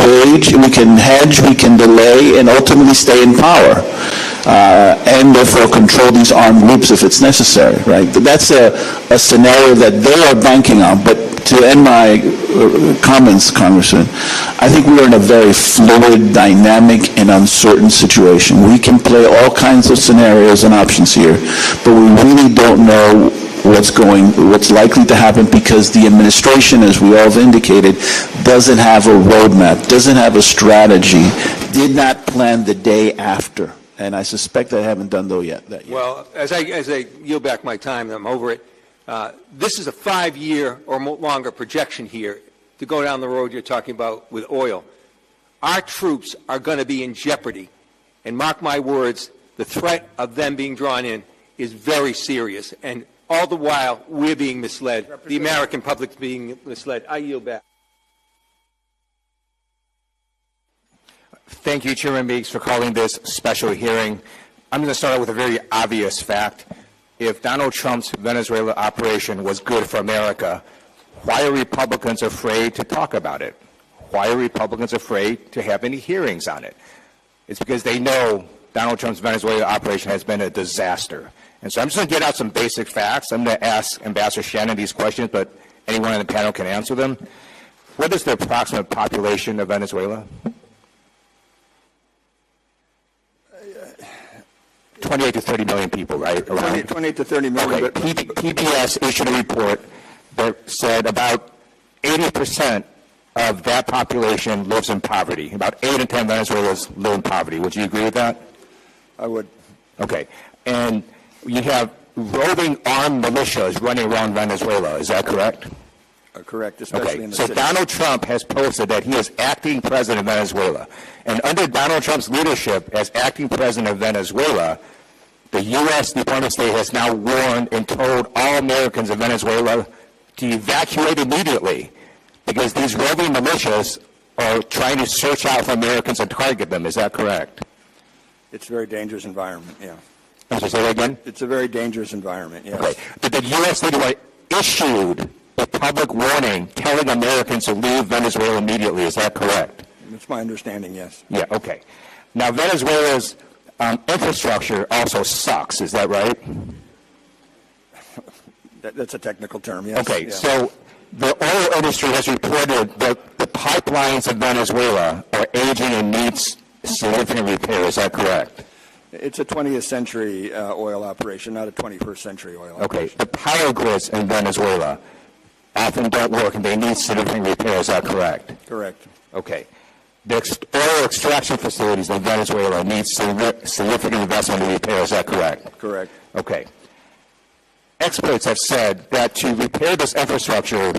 C: hedge, we can delay, and ultimately stay in power. And therefore control these armed groups if it's necessary, right? That's a scenario that they are banking on. But to end my comments, Congressman, I think we are in a very fluid, dynamic, and uncertain situation. We can play all kinds of scenarios and options here, but we really don't know what's likely to happen because the administration, as we all have indicated, doesn't have a roadmap, doesn't have a strategy, did not plan the day after. And I suspect I haven't done that yet.
G: Well, as I yield back my time, and I'm over it, this is a 5-year or longer projection here to go down the road you're talking about with oil. Our troops are going to be in jeopardy. And mark my words, the threat of them being drawn in is very serious. And all the while, we're being misled. The American public's being misled. I yield back.
H: Thank you, Chairman Meeks, for calling this special hearing. I'm going to start out with a very obvious fact. If Donald Trump's Venezuela operation was good for America, why are Republicans afraid to talk about it? Why are Republicans afraid to have any hearings on it? It's because they know Donald Trump's Venezuela operation has been a disaster. And so I'm just going to get out some basic facts. I'm going to ask Ambassador Shannon these questions, but anyone on the panel can answer them. What is the approximate population of Venezuela? 28 to 30 million people, right?
B: 28 to 30 million.
H: Okay. PBS issued a report that said about 80% of that population lives in poverty. About 8 in 10 Venezuelans live in poverty. Would you agree with that?
B: I would.
H: Okay. And you have roving armed militias running around Venezuela. Is that correct?
B: Correct, especially in the
H: so
B: city.
H: Donald Trump has posted that he is acting president of Venezuela. And under Donald Trump's leadership as acting president of Venezuela, the U.S. Department of State has now warned and told all Americans of Venezuela to evacuate immediately because these roving militias are trying to search out for Americans and target them. Is that correct?
B: It's a very dangerous environment, yeah.
H: Can I say that again?
B: It's a very dangerous environment, yes.
H: Okay. But the U.S. leader issued a public warning telling Americans to leave Venezuela immediately. Is that correct?
B: That's my understanding, yes.
H: Yeah, okay. Now, Venezuela's infrastructure also sucks. Is that right?
B: That's a technical term, yes.
H: Okay,
B: yeah.
H: so the oil industry has reported that the pipelines of Venezuela are aging and needs significant repair. Is that correct?
B: It's a 20th century oil operation, not a 21st century oil operation.
H: Okay, the power grids in Venezuela often don't work and they need significant repair. Is that correct?
B: Correct.
H: Okay. The oil extraction facilities in Venezuela need significant investment in repair. Is that correct?
B: Correct.
H: Okay. experts have said that to repair this infrastructure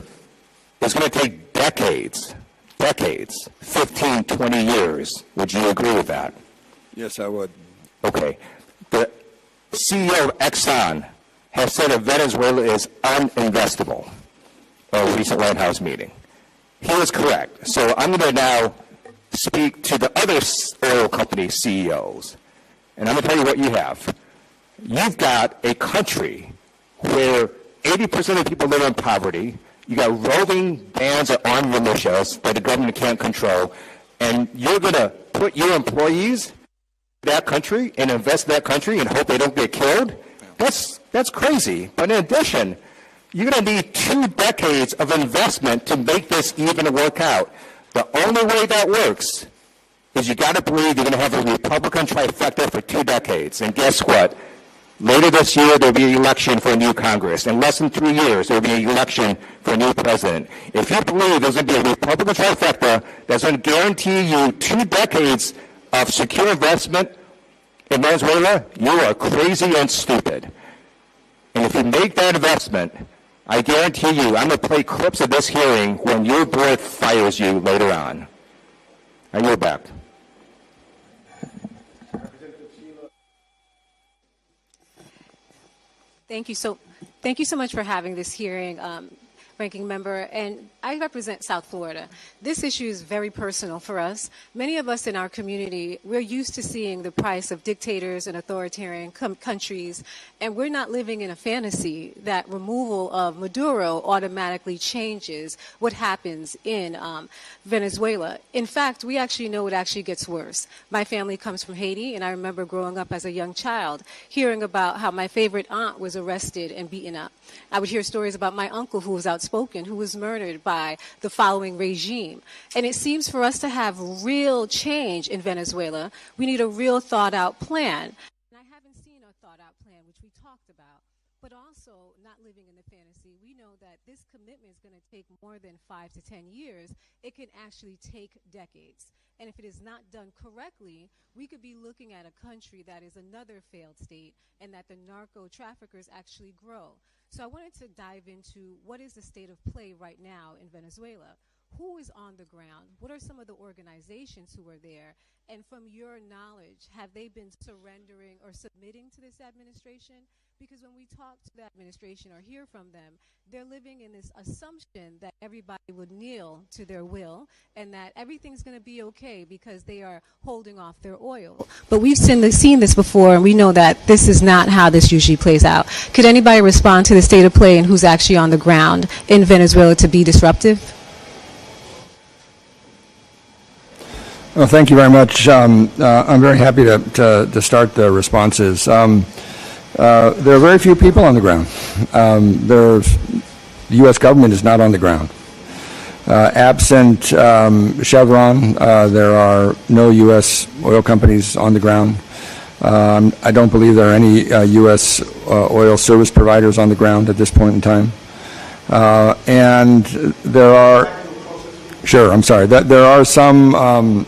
H: is going to take decades, 15, 20 years. Would you agree with that?
B: Yes, I would.
H: Okay. The CEO of Exxon has said that Venezuela is uninvestable at a recent White House meeting. He was correct. So I'm going to now speak to the other oil company CEOs, and I'm going to tell you what you have. You've got a country where 80% of people live in poverty. You got roving bands of armed militias that the government can't control, and you're going to put your employees in that country and invest in that country and hope they don't get killed? That's crazy. But in addition, you're going to need 2 decades of investment to make this even work out. The only way that works is you got to believe you're going to have a Republican trifecta for 2 decades. And guess what? Later this year, there'll be an election for a new Congress. In less than 3 years, there'll be an election for a new president. If you believe there's going to be a Republican trifecta that's going to guarantee you 2 decades of secure investment in Venezuela, you are crazy and stupid. And if you make that investment, I guarantee you, I'm going to play clips of this hearing when your board fires you later on. I yield back.
I: Thank you so much for having this hearing, Ranking Member. And I represent South Florida. This issue is very personal for us. Many of us in our community, we're used to seeing the price of dictators and authoritarian countries, and we're not living in a fantasy that removal of Maduro automatically changes what happens in Venezuela. In fact, we actually know it actually gets worse. My family comes from Haiti, and I remember growing up as a young child, hearing about how my favorite aunt was arrested and beaten up. I would hear stories about my uncle who was outspoken, who was murdered by the following regime. And it seems for us to have real change in Venezuela, we need a real thought-out plan. And I haven't seen a thought-out plan, which we talked about, but also not living in the fantasy. We know that this commitment is going to take more than 5 to 10 years. It can actually take decades. And if it is not done correctly, we could be looking at a country that is another failed state and that the narco traffickers actually grow. So I wanted to dive into what is the state of play right now in Venezuela. Who is on the ground? What are some of the organizations who are there? And from your knowledge, have they been surrendering or submitting to this administration? Because when we talk to the administration or hear from them, they're living in this assumption that everybody would kneel to their will and that everything's going to be okay because they are holding off their oil. But we've seen this before, and we know that this is not how this usually plays out. Could anybody respond to the state of play and who's actually on the ground in Venezuela to be disruptive?
B: Well, thank you very much. I'm very happy to start the responses. There are very few people on the ground. The U.S. government is not on the ground. Absent Chevron, there are no U.S. oil companies on the ground. I don't believe there are any U.S. oil service providers on the ground at this point in time. And there are, there are some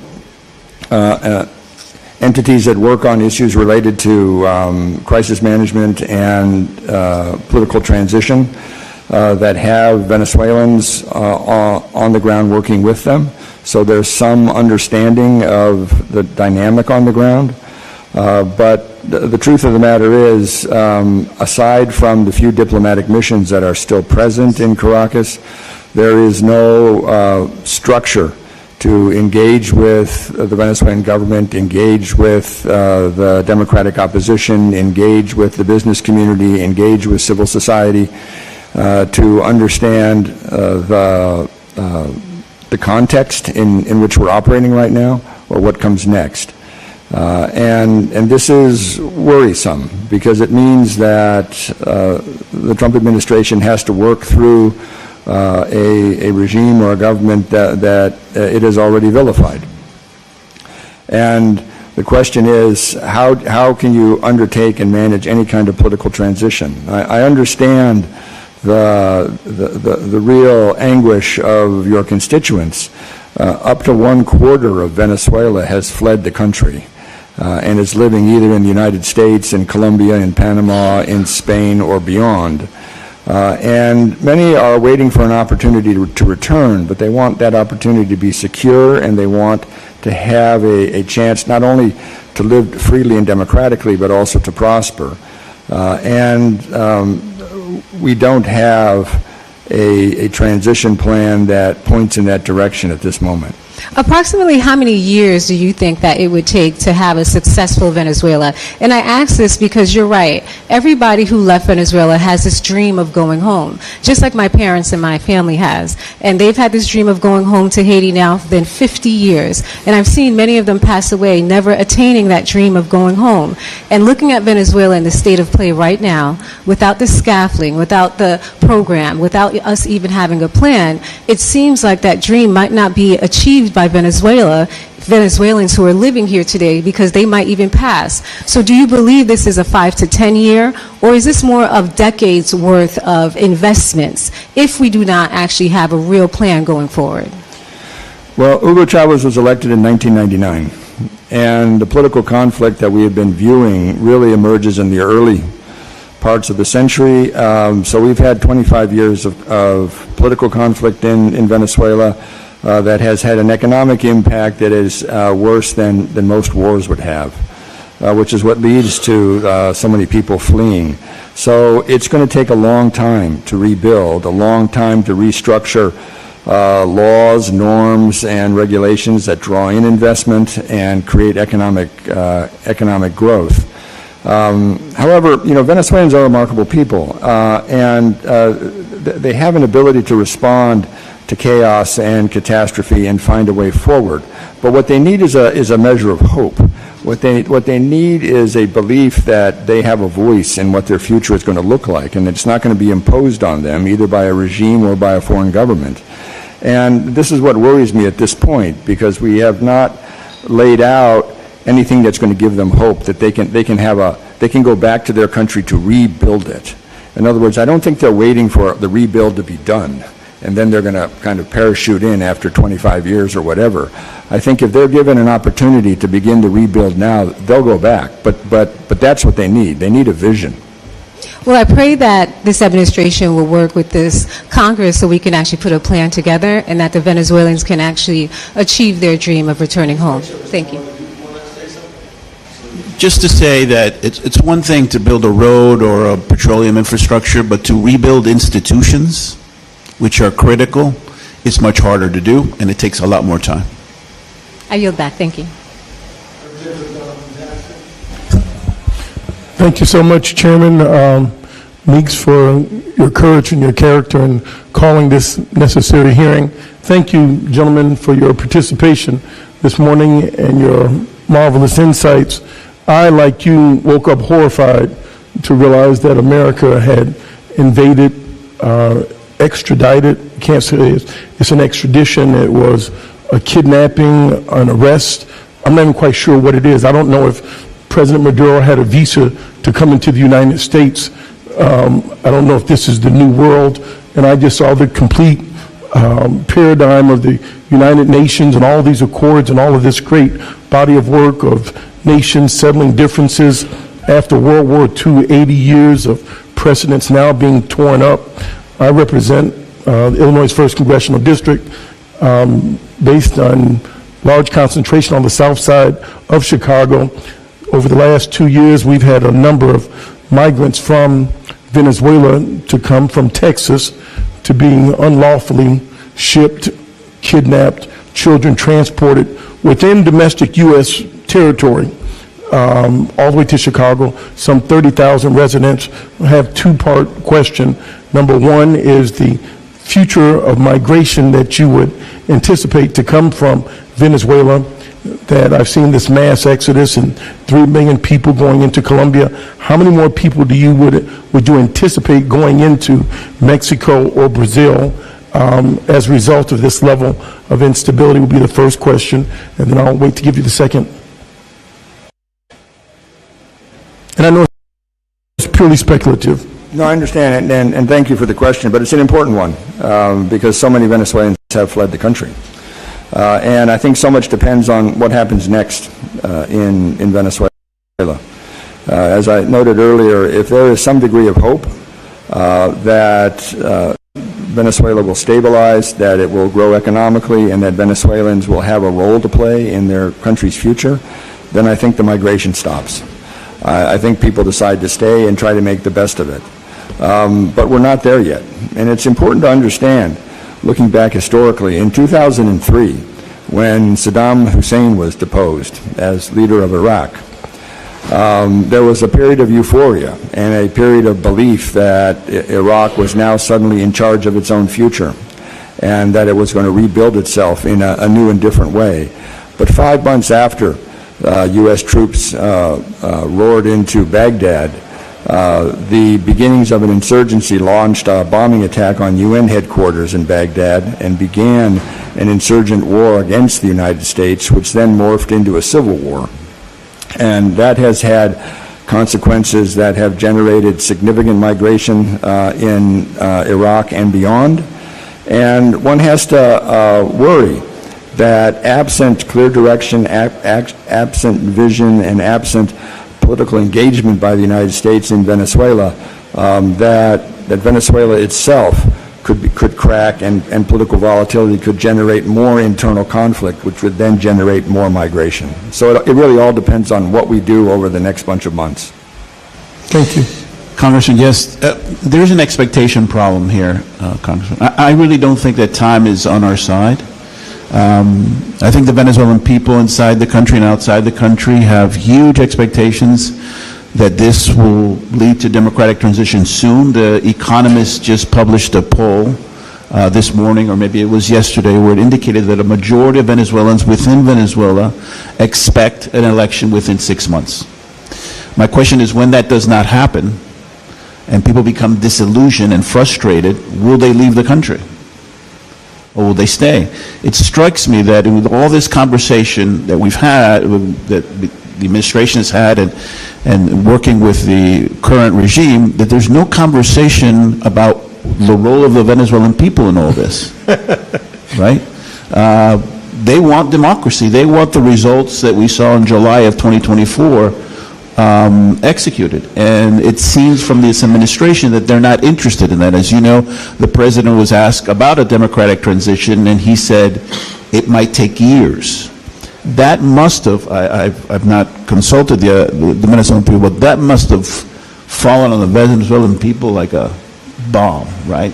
B: entities that work on issues related to crisis management and political transition that have Venezuelans on the ground working with them. So there's some understanding of the dynamic on the ground. But the truth of the matter is, aside from the few diplomatic missions that are still present in Caracas, there is no structure to engage with the Venezuelan government, engage with the democratic opposition, engage with the business community, engage with civil society to understand the context in which we're operating right now or what comes next. And this is worrisome because it means that the Trump administration has to work through a regime or a government that it has already vilified. And the question is, how can you undertake and manage any kind of political transition? I understand the real anguish of your constituents. Up to 1/4 of Venezuela has fled the country. and is living either in the United States, in Colombia, in Panama, in Spain, or beyond. And many are waiting for an opportunity to return, but they want that opportunity to be secure, and they want to have a chance not only to live freely and democratically, but also to prosper. We don't have a transition plan that points in that direction at this moment.
I: Approximately how many years do you think that it would take to have a successful Venezuela? And I ask this because you're right. Everybody who left Venezuela has this dream of going home, just like my parents and my family has. And they've had this dream of going home to Haiti now for 50 years. And I've seen many of them pass away, never attaining that dream of going home. And looking at Venezuela in the state of play right now, without the scaffolding, without the program, without us even having a plan, it seems like that dream might not be achieved by Venezuelans who are living here today, because they might even pass. So do you believe this is a 5 to 10 year, or is this more of decades worth of investments if we do not actually have a real plan going forward?
B: Well, Hugo Chavez was elected in 1999, and the political conflict that we have been viewing really emerges in the early parts of the century. So we've had 25 years of political conflict in Venezuela. That has had an economic impact that is worse than most wars would have, which is what leads to so many people fleeing. So it's going to take a long time to rebuild, a long time to restructure laws, norms, and regulations that draw in investment and create economic growth. However, Venezuelans are remarkable people, and they have an ability to respond to chaos and catastrophe and find a way forward. But what they need is a measure of hope. What they need is a belief that they have a voice in what their future is going to look like, and it's not going to be imposed on them either by a regime or by a foreign government. And this is what worries me at this point, because we have not laid out anything that's going to give them hope that they can go back to their country to rebuild it. In other words, I don't think they're waiting for the rebuild to be done, and then they're going to kind of parachute in after 25 years or whatever. I think if they're given an opportunity to begin to rebuild now, they'll go back. But that's what they need. They need a vision.
I: Well, I pray that this administration will work with this Congress so we can actually put a plan together, and that the Venezuelans can actually achieve their dream of returning home. Thank you.
C: Just to say that it's one thing to build a road or a petroleum infrastructure, but to rebuild institutions, which are critical, it's much harder to do, and it takes a lot more time.
I: I yield back. Thank you.
J: Thank you so much, Chairman Meeks, for your courage and your character in calling this necessary hearing. Thank you, gentlemen, for your participation this morning and your marvelous insights. I, like you, woke up horrified to realize that America had invaded, extradited, can't say it's an extradition, it was a kidnapping, an arrest. I'm not even quite sure what it is. I don't know if President Maduro had a visa to come into the United States. I don't know if this is the new world, and I just saw the complete paradigm of the United Nations and all these accords and all of this great body of work of nations settling differences after World War II, 80 years of precedents now being torn up. I represent Illinois' 1st Congressional District, based on large concentration on the south side of Chicago. Over the last 2 years, we've had a number of migrants from Venezuela to come from Texas to being unlawfully shipped, kidnapped, children transported within domestic U.S. territory, all the way to Chicago. Some 30,000 residents. Have two-part question. Number one is the future of migration that you would anticipate to come from Venezuela, that I've seen this mass exodus and 3 million people going into Colombia. How many more people would you anticipate going into Mexico or Brazil as a result of this level of instability? Will be the first question, and then I'll wait to give you the second. And I know it's purely speculative.
B: No, I understand, and thank you for the question, but it's an important one because so many Venezuelans have fled the country. And I think so much depends on what happens next in Venezuela. As I noted earlier, if there is some degree of hope that Venezuela will stabilize, that it will grow economically, and that Venezuelans will have a role to play in their country's future, then I think the migration stops. I think people decide to stay and try to make the best of it. But we're not there yet. And it's important to understand, looking back historically, in 2003, when Saddam Hussein was deposed as leader of Iraq, there was a period of euphoria and a period of belief that Iraq was now suddenly in charge of its own future and that it was going to rebuild itself in a new and different way. But 5 months after U.S. troops roared into Baghdad, the beginnings of an insurgency launched a bombing attack on UN headquarters in Baghdad and began an insurgent war against the United States, which then morphed into a civil war. And that has had consequences that have generated significant migration in Iraq and beyond. And one has to worry that absent clear direction, absent vision, and absent political engagement by the United States in Venezuela, that Venezuela itself could crack, and political volatility could generate more internal conflict, which would then generate more migration. So it really all depends on what we do over the next bunch of months.
J: Thank you.
C: Congressman, yes, there's an expectation problem here, Congressman. I really don't think that time is on our side. I think the Venezuelan people inside the country and outside the country have huge expectations that this will lead to democratic transition soon. The Economist just published a poll this morning, or maybe it was yesterday, where it indicated that a majority of Venezuelans within Venezuela expect an election within 6 months. My question is, when that does not happen and people become disillusioned and frustrated, will they leave the country? Or will they stay? It strikes me that with all this conversation that we've had, that the administration has had, and working with the current regime, that there's no conversation about the role of the Venezuelan people in all this, right? They want democracy. They want the results that we saw in July of 2024 executed. And it seems from this administration that they're not interested in that. As you know, the president was asked about a democratic transition, and he said it might take years. That must have, I've not consulted the Venezuelan people, but that must have fallen on the Venezuelan people like a bomb, right?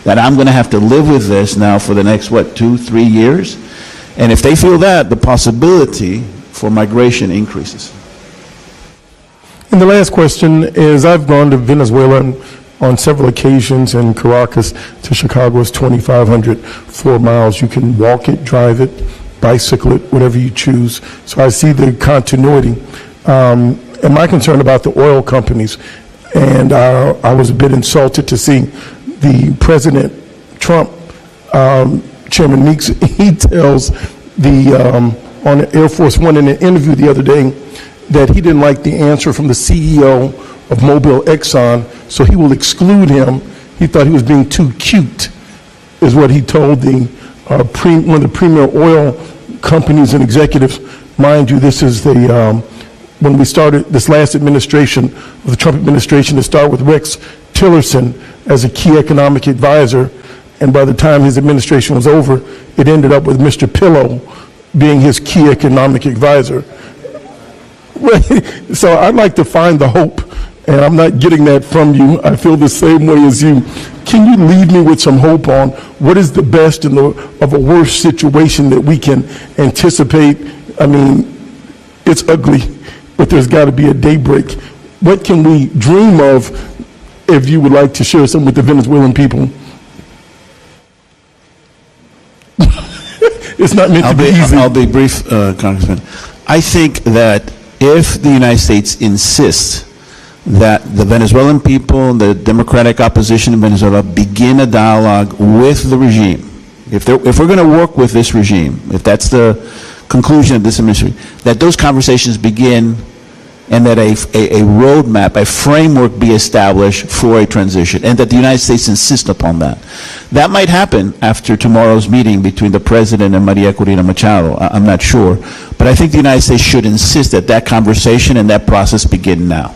C: That I'm going to have to live with this now for the next, 2-3 years? And if they feel that, the possibility for migration increases.
J: And the last question is, I've gone to Venezuela on several occasions, and Caracas to Chicago is 2,500, 4 miles. You can walk it, drive it, bicycle it, whatever you choose. So I see the continuity. And my concern about the oil companies, and I was a bit insulted to see the President Trump, Chairman Meeks, he tells the, on Air Force One in an interview the other day, that he didn't like the answer from the CEO of Mobil Exxon, so he will exclude him. He thought he was being too cute, is what he told the one of the premier oil companies and executives. Mind you, this is the when we started this last administration, the Trump administration, to start with Rex Tillerson as a key economic advisor, and by the time his administration was over, it ended up with Mr. Pillow being his key economic advisor. So I'd like to find the hope, and I'm not getting that from you. I feel the same way as you. Can you leave me with some hope on what is the best in of a worst situation that we can anticipate? I mean, it's ugly, but there's got to be a daybreak. What can we dream of, if you would like to share some with the Venezuelan people? It's not meant to be easy.
C: I'll be brief, Congressman. I think that if the United States insists that the Venezuelan people, the democratic opposition in Venezuela, begin a dialogue with the regime, if we're going to work with this regime, if that's the conclusion of this administration, that those conversations begin and that a roadmap, a framework be established for a transition, and that the United States insist upon that. That might happen after tomorrow's meeting between the President and Maria Corina Machado. I'm not sure. But I think the United States should insist that that conversation and that process begin now.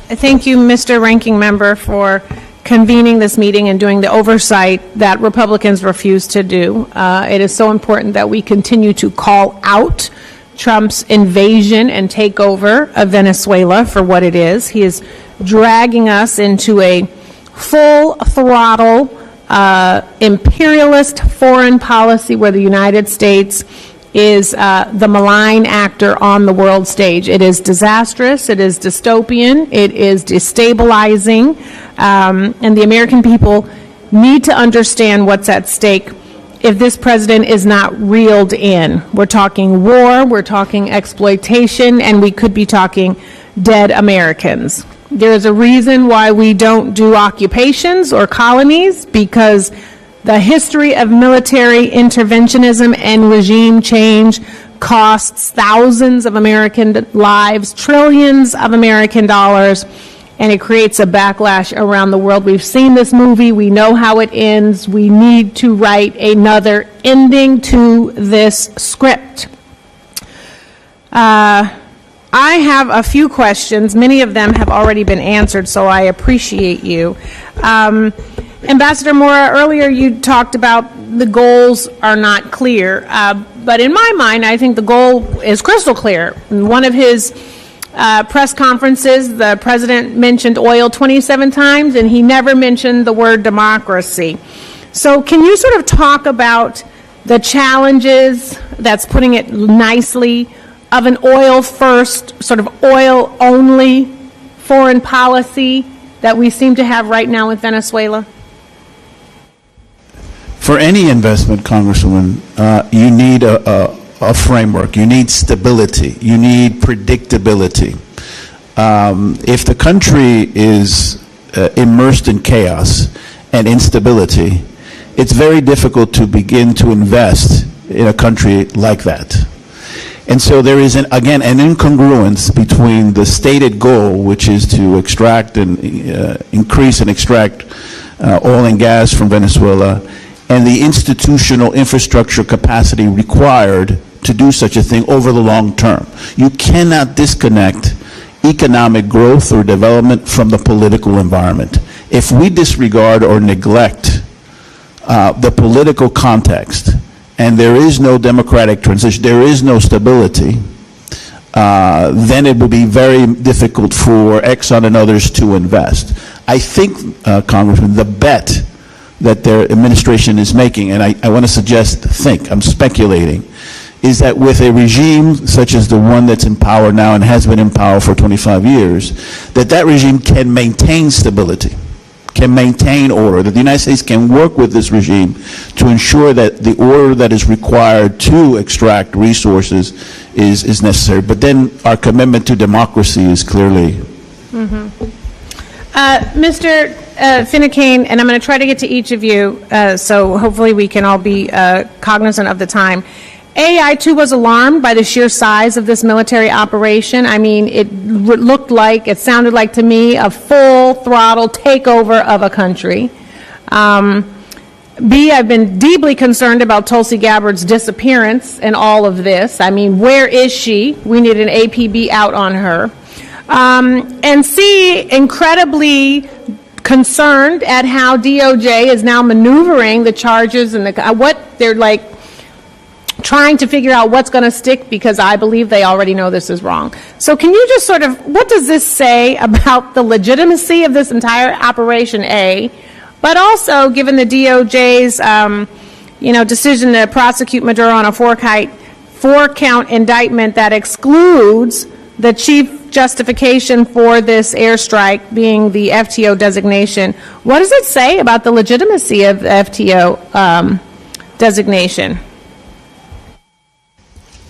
K: Thank you, Mr. Ranking Member, for convening this meeting and doing the oversight that Republicans refuse to do. It is so important that we continue to call out Trump's invasion and takeover of Venezuela for what it is. He is dragging us into a full-throttle imperialist foreign policy where the United States is the malign actor on the world stage. It is disastrous, it is dystopian, it is destabilizing, and the American people need to understand what's at stake if this president is not reeled in. We're talking war, we're talking exploitation, and we could be talking dead Americans. There is a reason why we don't do occupations or colonies, because the history of military interventionism and regime change costs thousands of American lives, trillions of American dollars, and it creates a backlash around the world. We've seen this movie. We know how it ends. We need to write another ending to this script. I have a few questions. Many of them have already been answered, so I appreciate you. Ambassador Mora, earlier you talked about the goals are not clear, but in my mind, I think the goal is crystal clear. In one of his press conferences, the president mentioned oil 27 times, and he never mentioned the word democracy. So can you sort of talk about the challenges, that's putting it nicely, of an oil-first, sort of oil-only foreign policy that we seem to have right now with Venezuela?
C: For any investment, Congresswoman, you need a framework. You need stability. You need predictability. If the country is immersed in chaos and instability, it's very difficult to begin to invest in a country like that. And so there is, again, an incongruence between the stated goal, which is to extract and increase and extract oil and gas from Venezuela, and the institutional infrastructure capacity required to do such a thing over the long term. You cannot disconnect economic growth or development from the political environment. If we disregard or neglect the political context, and there is no democratic transition, there is no stability, then it will be very difficult for Exxon and others to invest. I think, Congressman, the bet that their administration is making, and I want to suggest, I'm speculating, is that with a regime such as the one that's in power now and has been in power for 25 years, that regime can maintain stability, can maintain order, that the United States can work with this regime to ensure that the order that is required to extract resources is necessary. But then our commitment to democracy is clearly...
K: Mr. Finucane, and I'm going to try to get to each of you, so hopefully we can all be cognizant of the time. I too was alarmed by the sheer size of this military operation. I mean, it sounded like to me a full throttle takeover of a country. B, I've been deeply concerned about Tulsi Gabbard's disappearance in all of this. I mean, where is she? We need an APB out on her. And C, incredibly concerned at how DOJ is now maneuvering the charges and what they're like trying to figure out what's going to stick, because I believe they already know this is wrong. So can you just sort of, what does this say about the legitimacy of this entire operation, A, but also given the DOJ's decision to prosecute Maduro on a four-count indictment that excludes the chief justification for this airstrike being the FTO designation? What does it say about the legitimacy of the FTO designation?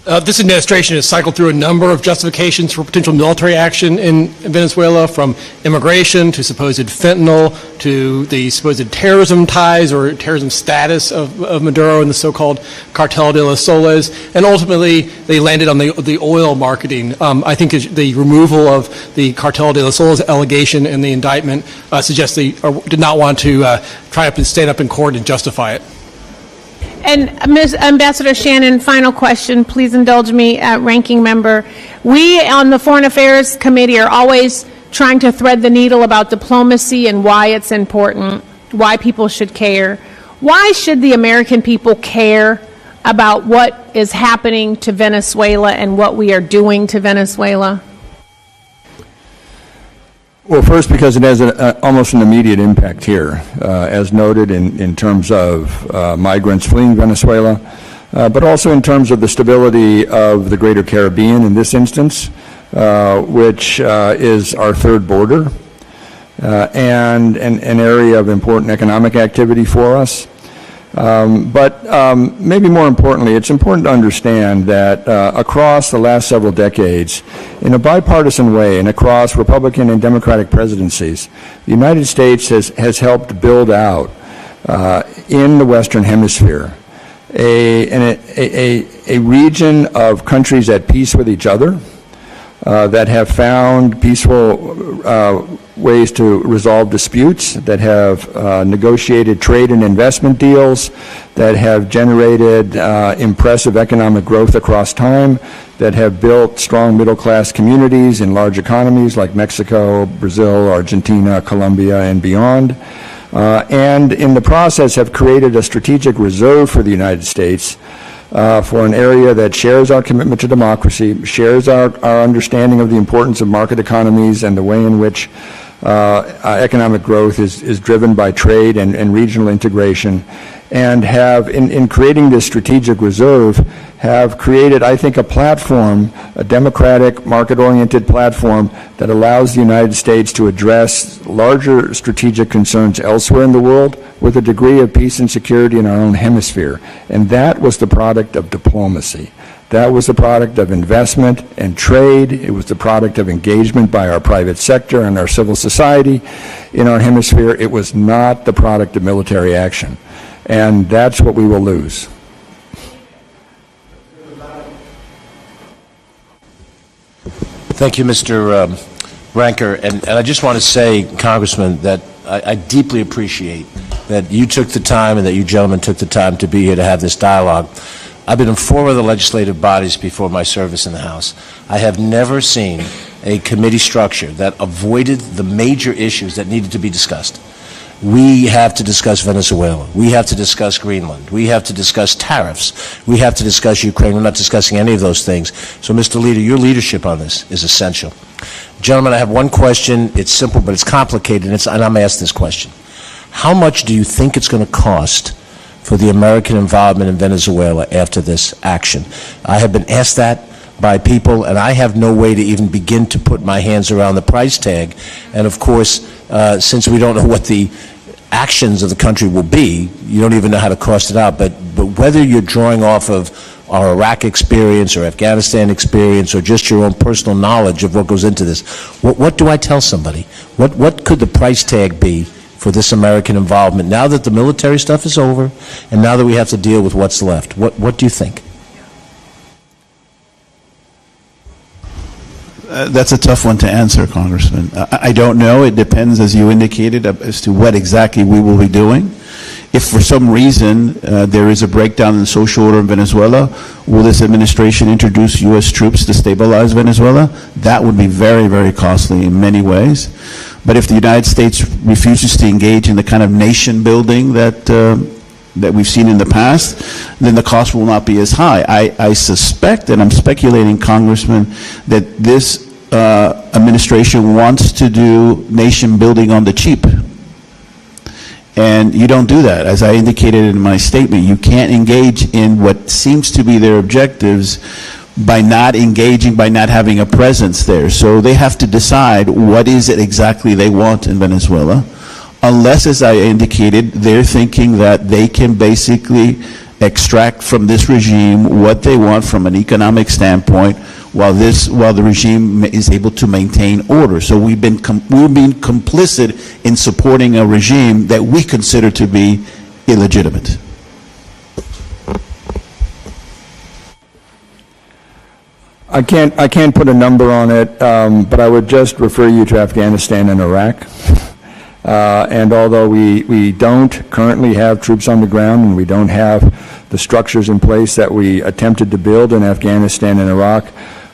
D: This administration has cycled through a number of justifications for potential military action in Venezuela, from immigration to supposed fentanyl to the supposed terrorism ties or terrorism status of Maduro and the so-called Cartel de los Soles, and ultimately they landed on the oil marketing. I think the removal of the Cartel de los Soles allegation in the indictment suggests they did not want to try to stand up in court and justify it.
K: And Ms. Ambassador Shannon, final question. Please indulge me, Ranking Member. We on the Foreign Affairs Committee are always trying to thread the needle about diplomacy and why it's important, why people should care. Why should the American people care about what is happening to Venezuela and what we are doing to Venezuela?
B: Well, first, because it has almost an immediate impact here, as noted in terms of migrants fleeing Venezuela, but also in terms of the stability of the Greater Caribbean in this instance, which is our third border and an area of important economic activity for us. But maybe more importantly, it's important to understand that across the last several decades, in a bipartisan way and across Republican and Democratic presidencies, the United States has helped build out in the Western Hemisphere a region of countries at peace with each other that have found peaceful ways to resolve disputes, that have negotiated trade and investment deals, that have generated impressive economic growth across time, that have built strong middle-class communities in large economies like Mexico, Brazil, Argentina, Colombia, and beyond, and in the process have created a strategic reserve for the United States for an area that shares our commitment to democracy, shares our understanding of the importance of market economies and the way in which economic growth is driven by trade and regional integration, and have, in creating this strategic reserve, have created, I think, a platform, a democratic, market-oriented platform that allows the United States to address larger strategic concerns elsewhere in the world with a degree of peace and security in our own hemisphere. And that was the product of diplomacy. That was the product of investment and trade. It was the product of engagement by our private sector and our civil society in our hemisphere. It was not the product of military action. And that's what we will lose.
L: Thank you, Mr. Ranker. And I just want to say, Congressman, that I deeply appreciate that you took the time and that you gentlemen took the time to be here to have this dialogue. I've been in 4 other legislative bodies before my service in the House. I have never seen a committee structure that avoided the major issues that needed to be discussed. We have to discuss Venezuela. We have to discuss Greenland. We have to discuss tariffs. We have to discuss Ukraine. We're not discussing any of those things. So, Mr. Leader, your leadership on this is essential. Gentlemen, I have one question. It's simple, but it's complicated, and I'm asked this question. How much do you think it's going to cost for the American involvement in Venezuela after this action? I have been asked that by people, and I have no way to even begin to put my hands around the price tag. And of course, since we don't know what the actions of the country will be, you don't even know how to cost it out. But whether you're drawing off of our Iraq experience or Afghanistan experience or just your own personal knowledge of what goes into this, what do I tell somebody? What could the price tag be for this American involvement now that the military stuff is over and now that we have to deal with what's left? What do you think?
C: That's a tough one to answer, Congressman. I don't know. It depends, as you indicated, as to what exactly we will be doing. If for some reason there is a breakdown in the social order in Venezuela, will this administration introduce U.S. troops to stabilize Venezuela? That would be very, very costly in many ways. But if the United States refuses to engage in the kind of nation building that we've seen in the past, then the cost will not be as high. I suspect, and I'm speculating, Congressman, that this administration wants to do nation building on the cheap. And you don't do that. As I indicated in my statement, you can't engage in what seems to be their objectives by not engaging, by not having a presence there. So they have to decide what is it exactly they want in Venezuela, unless, as I indicated, they're thinking that they can basically extract from this regime what they want from an economic standpoint, while the regime is able to maintain order. So we've been complicit in supporting a regime that we consider to be illegitimate.
B: I can't put a number on it, but I would just refer you to Afghanistan and Iraq. And although we don't currently have troops on the ground and we don't have the structures in place that we attempted to build in Afghanistan and Iraq,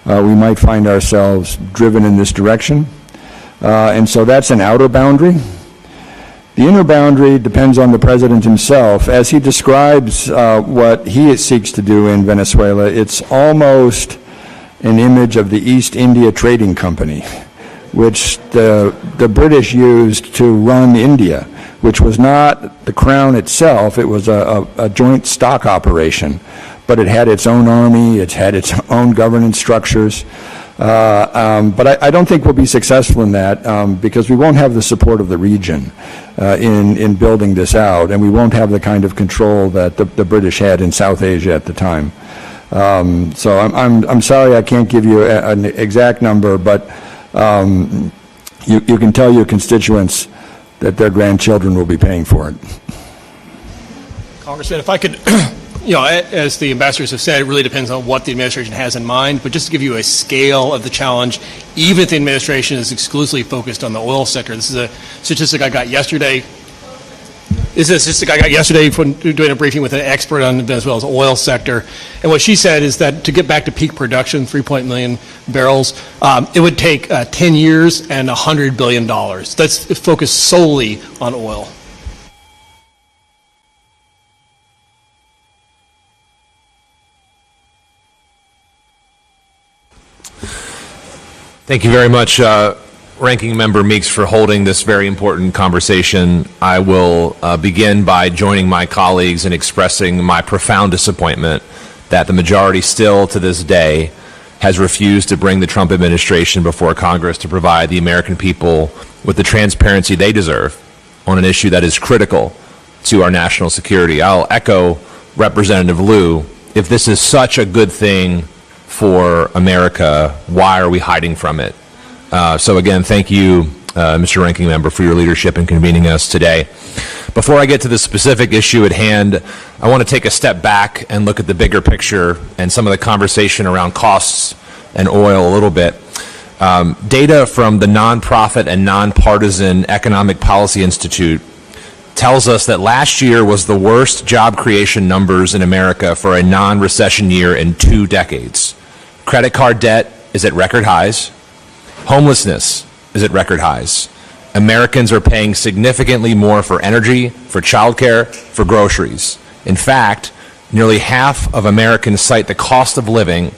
B: we might find ourselves driven in this direction. And so that's an outer boundary. The inner boundary depends on the president himself. As he describes what he seeks to do in Venezuela, it's almost an image of the East India Trading Company, which the British used to run India, which was not the crown itself. It was a joint stock operation, but it had its own army, it had its own governance structures. But I don't think we'll be successful in that because we won't have the support of the region in building this out, and we won't have the kind of control that the British had in South Asia at the time. So I'm sorry I can't give you an exact number, but you can tell your constituents that their grandchildren will be paying for it.
D: Congressman, if I could, as the ambassadors have said, it really depends on what the administration has in mind, but just to give you a scale of the challenge, even if the administration is exclusively focused on the oil sector, this is a statistic I got yesterday. This is a statistic I got yesterday from doing a briefing with an expert on Venezuela's oil sector. And what she said is that to get back to peak production, 3.1 million barrels, it would take 10 years and $100 billion. That's focused solely on oil.
M: Thank you very much, Ranking Member Meeks, for holding this very important conversation. I will begin by joining my colleagues in expressing my profound disappointment that the majority still to this day has refused to bring the Trump administration before Congress to provide the American people with the transparency they deserve on an issue that is critical to our national security. I'll echo Representative Liu. If this is such a good thing for America, why are we hiding from it? So again, thank you, Mr. Ranking Member, for your leadership in convening us today. Before I get to the specific issue at hand, I want to take a step back and look at the bigger picture and some of the conversation around costs and oil a little bit. Data from the nonprofit and nonpartisan Economic Policy Institute tells us that last year was the worst job creation numbers in America for a non-recession year in 2 decades. Credit card debt is at record highs. Homelessness is at record highs. Americans are paying significantly more for energy, for childcare, for groceries. In fact, nearly half of Americans cite the cost of living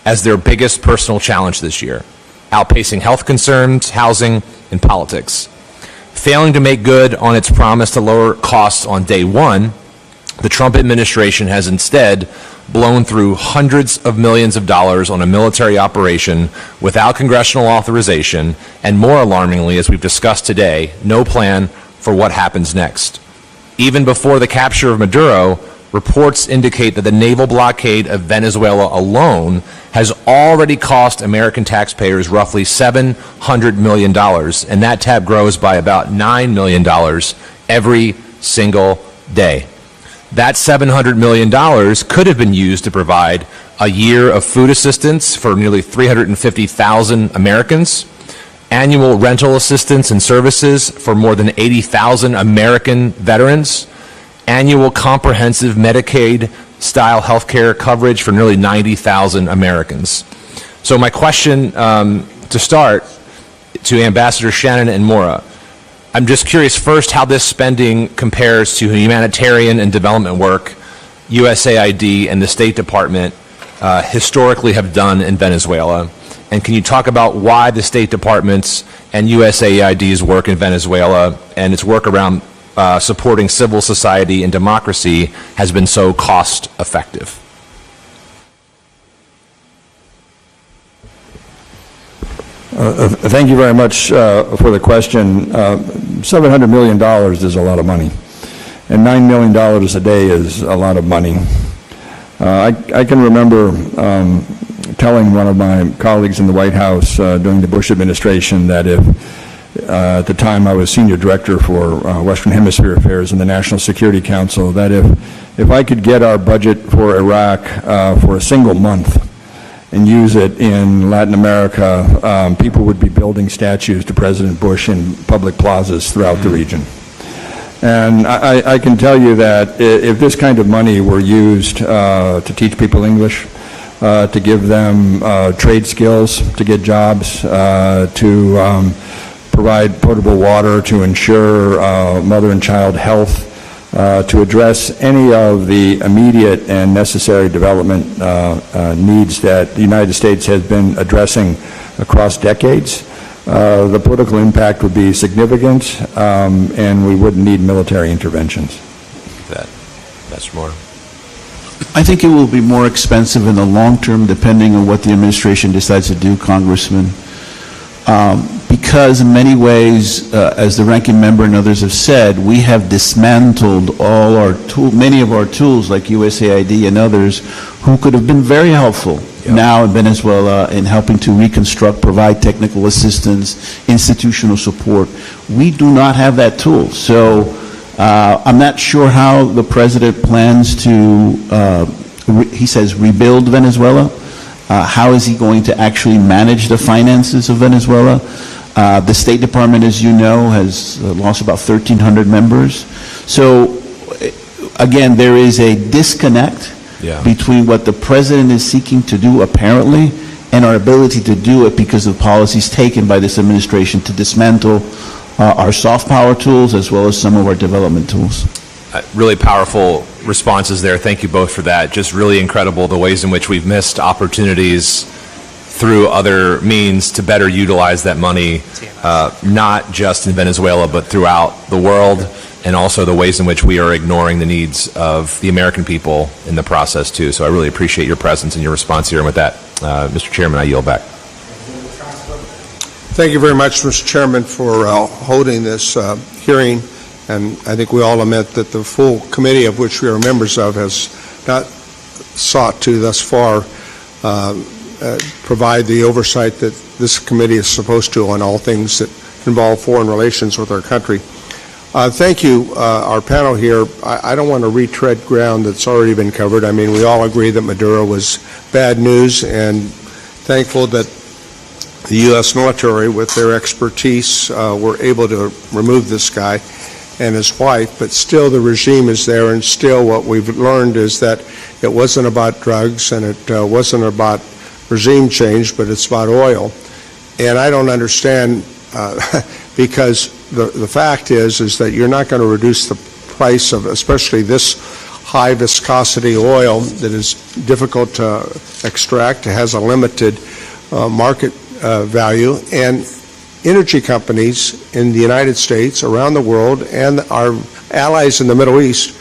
M: as their biggest personal challenge this year, outpacing health concerns, housing, and politics. Failing to make good on its promise to lower costs on day one, the Trump administration has instead blown through hundreds of millions of dollars on a military operation without congressional authorization, and more alarmingly, as we've discussed today, no plan for what happens next. Even before the capture of Maduro, reports indicate that the naval blockade of Venezuela alone has already cost American taxpayers roughly $700 million, and that tab grows by about $9 million every single day. That $700 million could have been used to provide a year of food assistance for nearly 350,000 Americans, annual rental assistance and services for more than 80,000 American veterans, annual comprehensive Medicaid-style health care coverage for nearly 90,000 Americans. So my question to start to Ambassador Shannon and Mora, I'm just curious first how this spending compares to humanitarian and development work USAID and the State Department historically have done in Venezuela. And can you talk about why the State Department's and USAID's work in Venezuela and its work around supporting civil society and democracy has been so cost effective?
B: Thank you very much for the question. $700 million is a lot of money. and $9 million a day is a lot of money. I can remember telling one of my colleagues in the White House during the Bush administration that if, at the time I was senior director for Western Hemisphere Affairs in the National Security Council, that if I could get our budget for Iraq for a single month and use it in Latin America, people would be building statues to President Bush in public plazas throughout the region. And I can tell you that if this kind of money were used to teach people English, to give them trade skills, to get jobs, to provide potable water, to ensure mother and child health, to address any of the immediate and necessary development needs that the United States has been addressing across decades, the political impact would be significant, and we wouldn't need military interventions.
L: That's more.
C: I think it will be more expensive in the long term, depending on what the administration decides to do, Congressman. Because in many ways, as the ranking member and others have said, we have dismantled all our many of our tools like USAID and others who could have been very helpful now in Venezuela in helping to reconstruct, provide technical assistance, institutional support. We do not have that tool. So I'm not sure how the president plans to, he says, rebuild Venezuela. How is he going to actually manage the finances of Venezuela? The State Department, as you know, has lost about 1,300 members. So, again, there is a disconnect between what the president is seeking to do, apparently, and our ability to do it because of policies taken by this administration to dismantle our soft power tools as well as some of our development tools.
M: Really powerful responses there. Thank you both for that. Just really incredible the ways in which we've missed opportunities through other means to better utilize that money, not just in Venezuela, but throughout the world, and also the ways in which we are ignoring the needs of the American people in the process, too. So I really appreciate your presence and your response here. And with that, Mr. Chairman, I yield back.
A: Thank you very much, Mr. Chairman, for holding this hearing. And I think we all lament that the full committee of which we are members of has not sought to thus far provide the oversight that this committee is supposed to on all things that involve foreign relations with our country. Thank you, our panel here. I don't want to retread ground that's already been covered. I mean, we all agree that Maduro was bad news, and thankful that the U.S. military, with their expertise, were able to remove this guy and his wife, but still the regime is there, and still what we've learned is that it wasn't about drugs and it wasn't about regime change, but it's about oil. And I don't understand, because the fact is that you're not going to reduce the price of especially this high viscosity oil that is difficult to extract, has a limited market value, and energy companies in the United States, around the world, and our allies in the Middle East,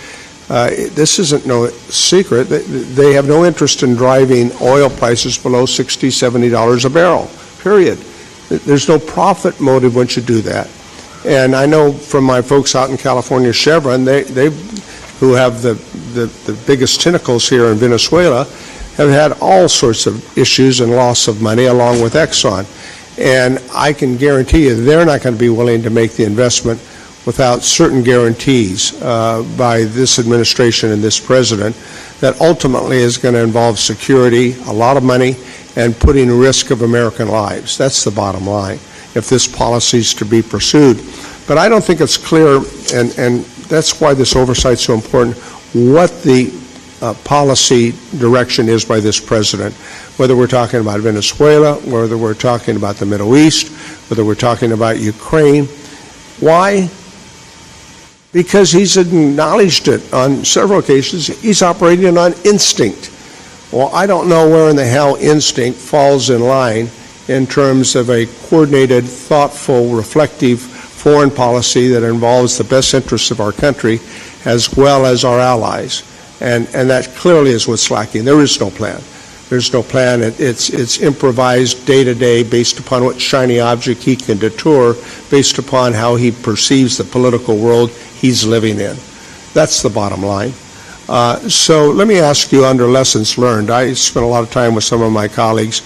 A: this isn't no secret. They have no interest in driving oil prices below $60, $70 a barrel, period. There's no profit motive once you do that. And I know from my folks out in California, Chevron, they who have the biggest tentacles here in Venezuela, have had all sorts of issues and loss of money along with Exxon. And I can guarantee you they're not going to be willing to make the investment without certain guarantees by this administration and this president that ultimately is going to involve security, a lot of money, and putting risk of American lives. That's the bottom line, if this policy is to be pursued. But I don't think it's clear, and that's why this oversight is so important, what the policy direction is by this president, whether we're talking about Venezuela, whether we're talking about the Middle East, whether we're talking about Ukraine. Why? Because he's acknowledged it on several occasions. He's operating on instinct. Well, I don't know where in the hell instinct falls in line in terms of a coordinated, thoughtful, reflective foreign policy that involves the best interests of our country as well as our allies. And that clearly is what's lacking. There is no plan. There's no plan. It's improvised day to day based upon what shiny object he can detour, based upon how he perceives the political world he's living in. That's the bottom line. So let me ask you, under lessons learned, I spent a lot of time with some of my colleagues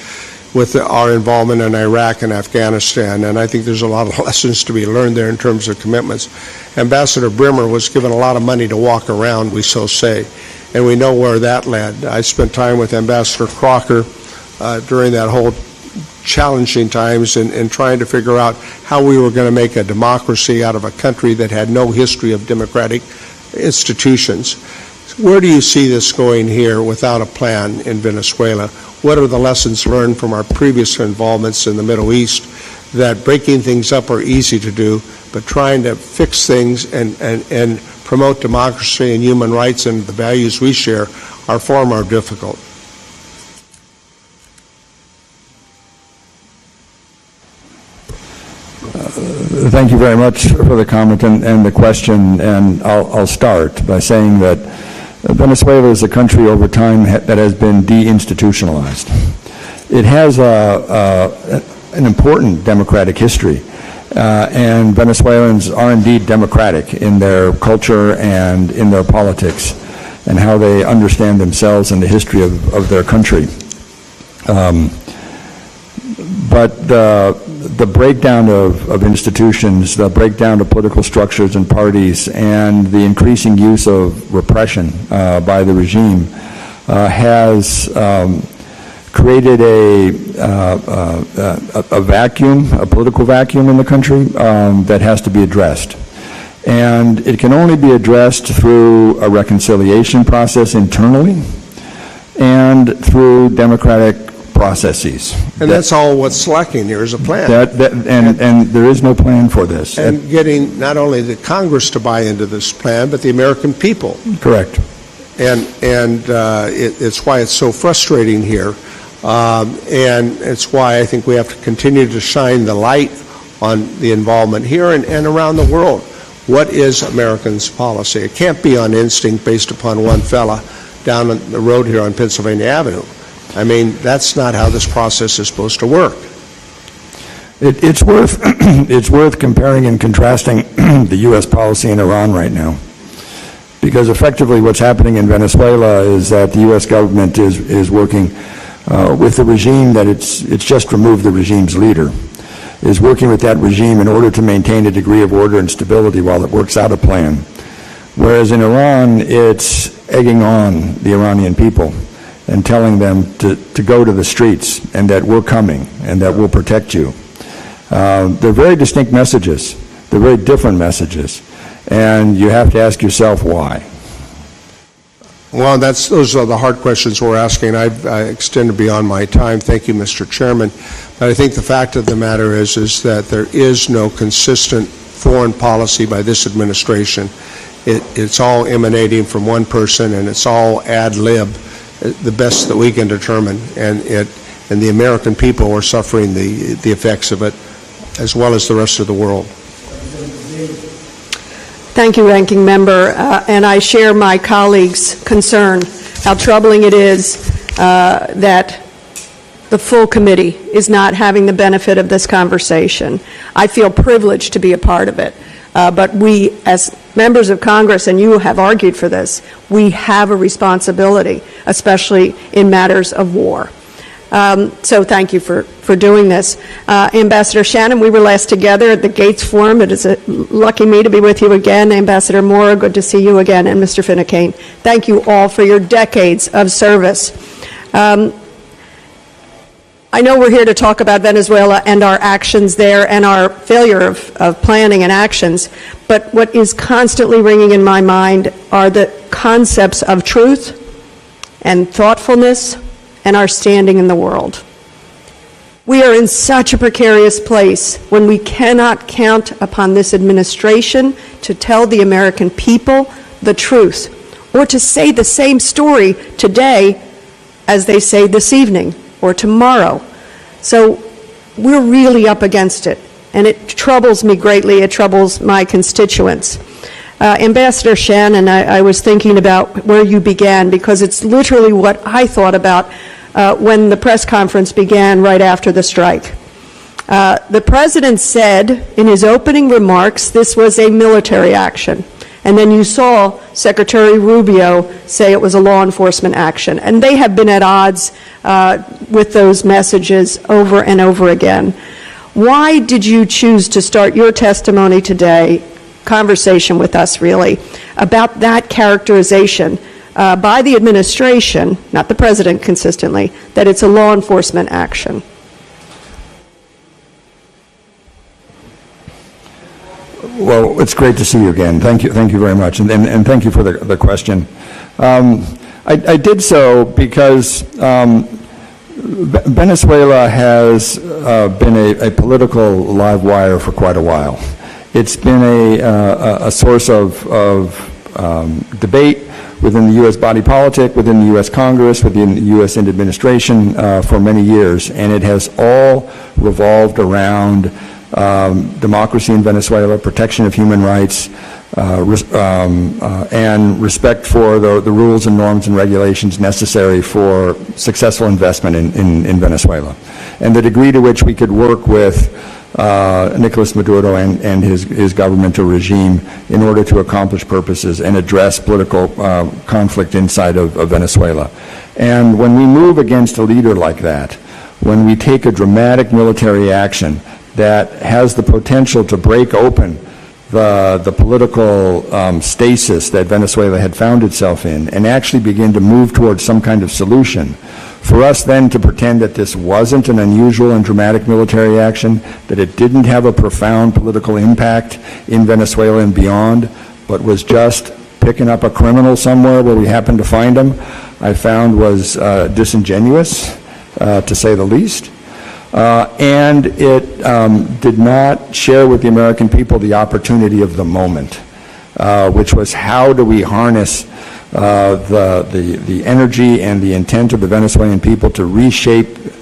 A: with our involvement in Iraq and Afghanistan, and I think there's a lot of lessons to be learned there in terms of commitments. Ambassador Brimmer was given a lot of money to walk around, we so say, and we know where that led. I spent time with Ambassador Crocker during that whole challenging times in trying to figure out how we were going to make a democracy out of a country that had no history of democratic institutions. Where do you see this going here without a plan in Venezuela? What are the lessons learned from our previous involvements in the Middle East, that breaking things up are easy to do, but trying to fix things and promote democracy and human rights and the values we share are far more difficult?
B: Thank you very much for the comment and the question, and I'll start by saying that Venezuela is a country over time that has been deinstitutionalized. It has an important democratic history, and Venezuelans are indeed democratic in their culture and in their politics and how they understand themselves and the history of their country. But the breakdown of institutions, the breakdown of political structures and parties, and the increasing use of repression by the regime has created a vacuum, a political vacuum in the country that has to be addressed. And it can only be addressed through a reconciliation process internally and through democratic processes.
A: And that's all what's lacking here is a plan.
B: And there is no plan for this.
A: And getting not only the Congress to buy into this plan, but the American people.
B: Correct.
A: And it's why it's so frustrating here. And it's why I think we have to continue to shine the light on the involvement here and around the world. What is Americans' policy? It can't be on instinct based upon one fella down the road here on Pennsylvania Avenue. I mean, that's not how this process is supposed to work.
B: It's worth comparing and contrasting the U.S. policy in Iran right now, because effectively what's happening in Venezuela is that the U.S. government is working with the regime that it's just removed the regime's leader, is working with that regime in order to maintain a degree of order and stability while it works out a plan. Whereas in Iran, it's egging on the Iranian people and telling them to go to the streets and that we're coming and that we'll protect you. They're very distinct messages. They're very different messages. And you have to ask yourself why.
A: Well, those are the hard questions we're asking. I've extended beyond my time. Thank you, Mr. Chairman. But I think the fact of the matter is that there is no consistent foreign policy by this administration. It's all emanating from one person, and it's all ad lib, the best that we can determine, and the American people are suffering the effects of it, as well as the rest of the world.
N: Thank you, Ranking Member, and I share my colleagues' concern how troubling it is that the full committee is not having the benefit of this conversation. I feel privileged to be a part of it, but we, as members of Congress, and you have argued for this, we have a responsibility, especially in matters of war. So thank you for doing this. Ambassador Shannon, we were last together at the Gates Forum. It is lucky me to be with you again. Ambassador Mora, good to see you again. And Mr. Finnecane, thank you all for your decades of service. I know we're here to talk about Venezuela and our actions there and our failure of planning and actions, but what is constantly ringing in my mind are the concepts of truth and thoughtfulness and our standing in the world. We are in such a precarious place when we cannot count upon this administration to tell the American people the truth or to say the same story today as they say this evening or tomorrow. So we're really up against it, and it troubles me greatly. It troubles my constituents. Ambassador Shannon, I was thinking about where you began, because it's literally what I thought about when the press conference began right after the strike. The President said in his opening remarks this was a military action. And then you saw Secretary Rubio say it was a law enforcement action. And they have been at odds with those messages over and over again. Why did you choose to start your testimony today, conversation with us really, about that characterization by the administration, not the president consistently, that it's a law enforcement action?
B: Well, it's great to see you again. Thank you very much, and thank you for the question. I did so because Venezuela has been a political live wire for quite a while. It's been a source of debate within the U.S. body politic, within the U.S. Congress, within the U.S. administration for many years, and it has all revolved around democracy in Venezuela, protection of human rights, and respect for the rules and norms and regulations necessary for successful investment in Venezuela. And the degree to which we could work with Nicolas Maduro and his governmental regime in order to accomplish purposes and address political conflict inside of Venezuela. And when we move against a leader like that, when we take a dramatic military action that has the potential to break open the political stasis that Venezuela had found itself in and actually begin to move towards some kind of solution, for us then to pretend that this wasn't an unusual and dramatic military action, that it didn't have a profound political impact in Venezuela and beyond, but was just picking up a criminal somewhere where we happened to find him, I found was disingenuous, to say the least. And it did not share with the American people the opportunity of the moment, which was how do we harness the energy and the intent of the Venezuelan people to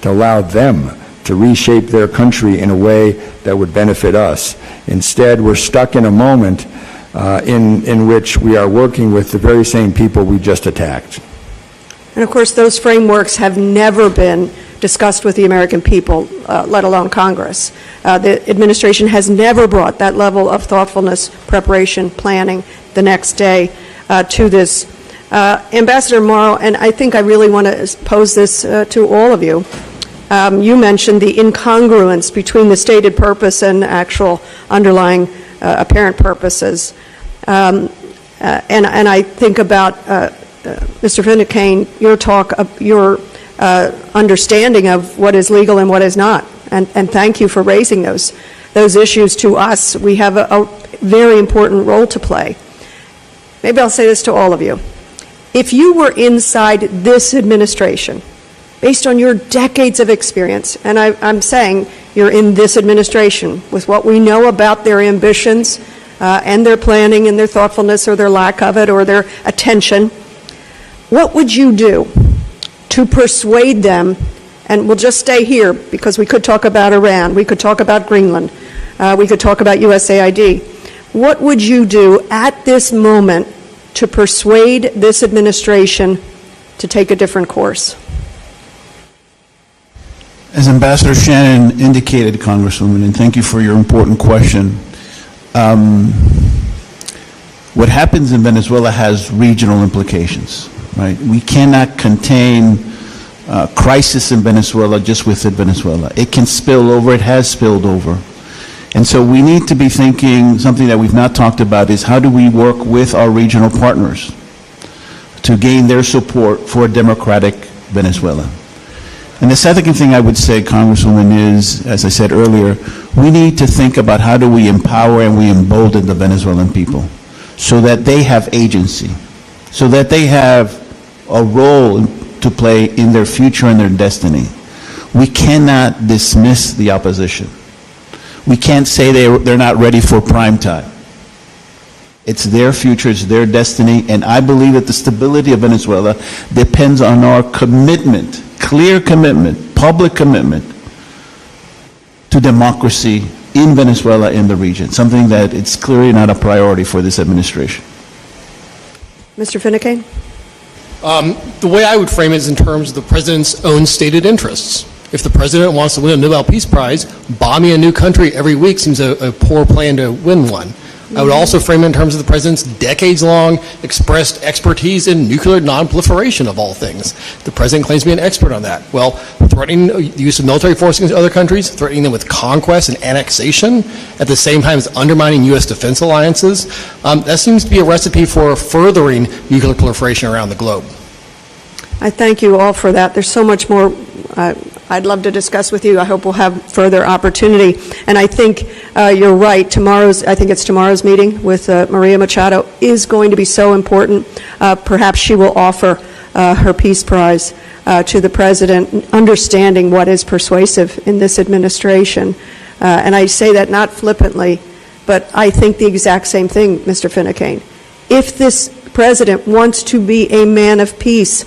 B: allow them to reshape their country in a way that would benefit us. Instead, we're stuck in a moment in which we are working with the very same people we just attacked.
N: And of course, those frameworks have never been discussed with the American people, let alone Congress. The administration has never brought that level of thoughtfulness, preparation, planning the next day to this. Ambassador Morrow, and I think I really want to pose this to all of you. You mentioned the incongruence between the stated purpose and actual underlying apparent purposes. And I think about Mr. Finucane, your talk, your understanding of what is legal and what is not. And thank you for raising those issues to us. We have a very important role to play. Maybe I'll say this to all of you. If you were inside this administration, based on your decades of experience, and I'm saying you're in this administration with what we know about their ambitions and their planning and their thoughtfulness or their lack of it or their attention, what would you do to persuade them? And we'll just stay here because we could talk about Iran, we could talk about Greenland, we could talk about USAID. What would you do at this moment to persuade this administration to take a different course?
C: As Ambassador Shannon indicated, Congresswoman, and thank you for your important question, what happens in Venezuela has regional implications, right? We cannot contain crisis in Venezuela just within Venezuela. It can spill over, it has spilled over. And so we need to be thinking, something that we've not talked about is how do we work with our regional partners to gain their support for a democratic Venezuela. And the second thing I would say, Congresswoman, is, as I said earlier, we need to think about how do we empower and we embolden the Venezuelan people so that they have agency, so that they have a role to play in their future and their destiny. We cannot dismiss the opposition. We can't say they're not ready for prime time. It's their future, it's their destiny, and I believe that the stability of Venezuela depends on our commitment, clear commitment, public commitment to democracy in Venezuela, in the region, something that it's clearly not a priority for this administration.
N: Mr. Finucane?
D: The way I would frame it is in terms of the president's own stated interests. If the president wants to win a Nobel Peace Prize, bombing a new country every week seems a poor plan to win one. I would also frame it in terms of the President's decades-long expressed expertise in nuclear non-proliferation, of all things. The President claims to be an expert on that. Well, threatening the use of military force against other countries, threatening them with conquest and annexation, at the same time as undermining U.S. defense alliances, that seems to be a recipe for furthering nuclear proliferation around the globe.
N: I thank you all for that. There's so much more I'd love to discuss with you. I hope we'll have further opportunity. And I think you're right. I think it's tomorrow's meeting with Maria Machado is going to be so important. Perhaps she will offer her Peace Prize to the President, understanding what is persuasive in this administration. And I say that not flippantly, but I think the exact same thing, Mr. Finucane. If this President wants to be a man of peace,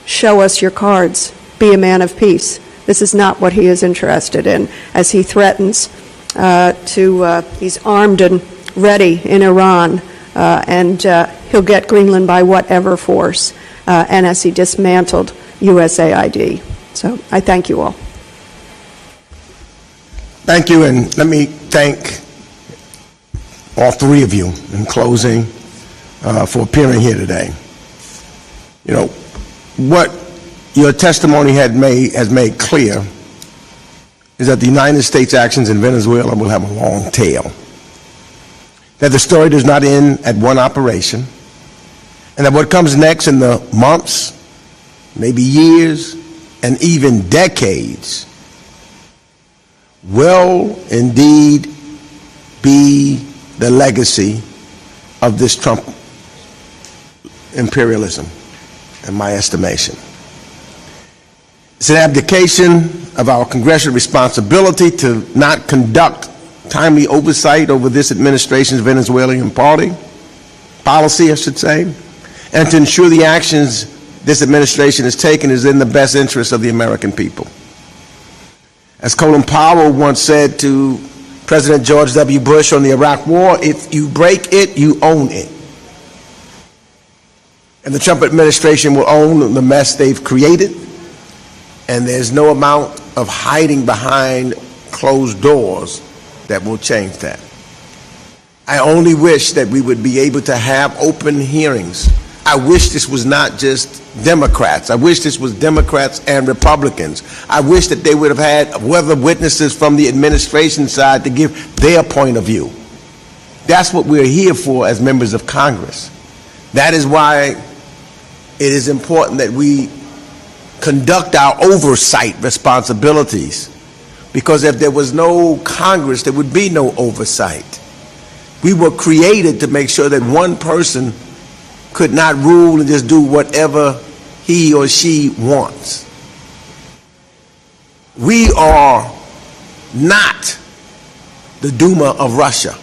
N: show us your cards. Be a man of peace. This is not what he is interested in, as he threatens he's armed and ready in Iran, and he'll get Greenland by whatever force, and as he dismantled USAID. So I thank you all.
A: Thank you, and let me thank all three of you in closing for appearing here today. You know, what your testimony has made clear is that the United States actions in Venezuela will have a long tail, that the story does not end at one operation, and that what comes next in the months, maybe years, and even decades will indeed be the legacy of this Trump imperialism, in my estimation. It's an abdication of our congressional responsibility to not conduct timely oversight over this administration's Venezuelan policy, I should say, and to ensure the actions this administration has taken is in the best interest of the American people. As Colin Powell once said to President George W. Bush on the Iraq War, if you break it, you own it. And the Trump administration will own the mess they've created, and there's no amount of hiding behind closed doors that will change that. I only wish that we would be able to have open hearings. I wish this was not just Democrats. I wish this was Democrats and Republicans. I wish that they would have had other witnesses from the administration side to give their point of view. That's what we're here for as members of Congress. That is why it is important that we conduct our oversight responsibilities, because if there was no Congress, there would be no oversight. We were created to make sure that one person could not rule and just do whatever he or she wants. We are not the Duma of Russia.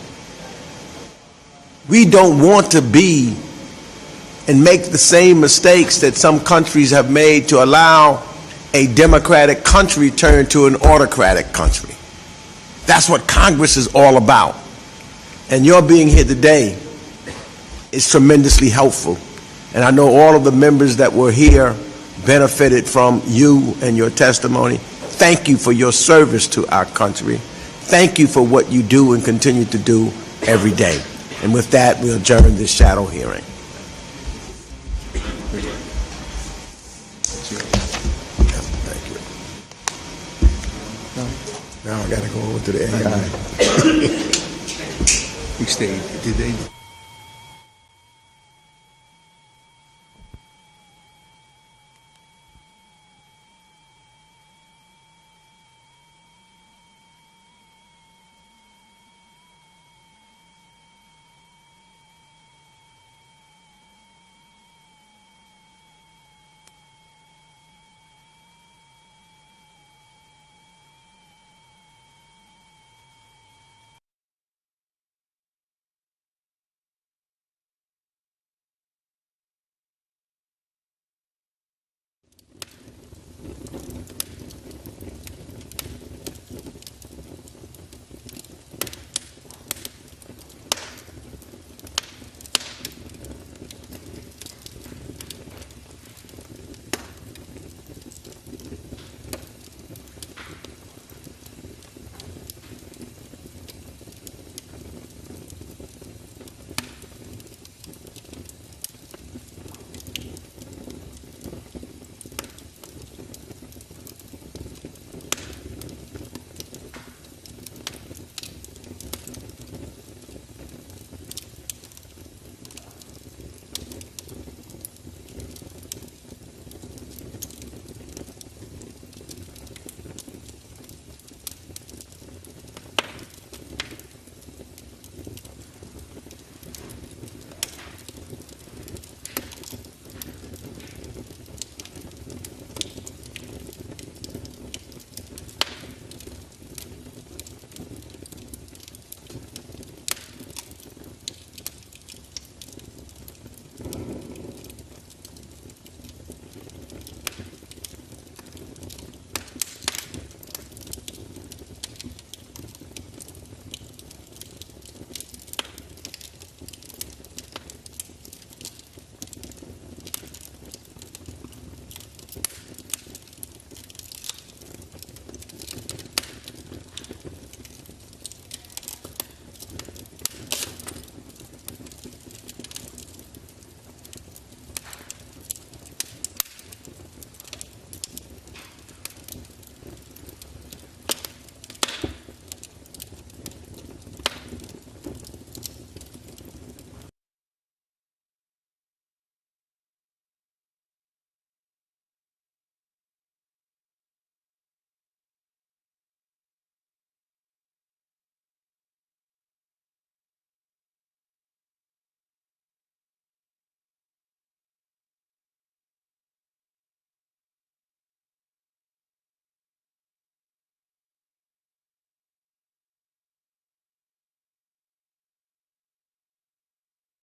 A: We don't want to be and make the same mistakes that some countries have made to allow a democratic country turn to an autocratic country. That's what Congress is all about. And your being here today is tremendously helpful. And I know all of the members that were here benefited from you and your testimony. Thank you for your service to our country. Thank you for what you do and continue to do every day. And with that, we'll adjourn this shadow hearing. Thank you. Now I got to go over to the AI.
O: We stayed. Did they?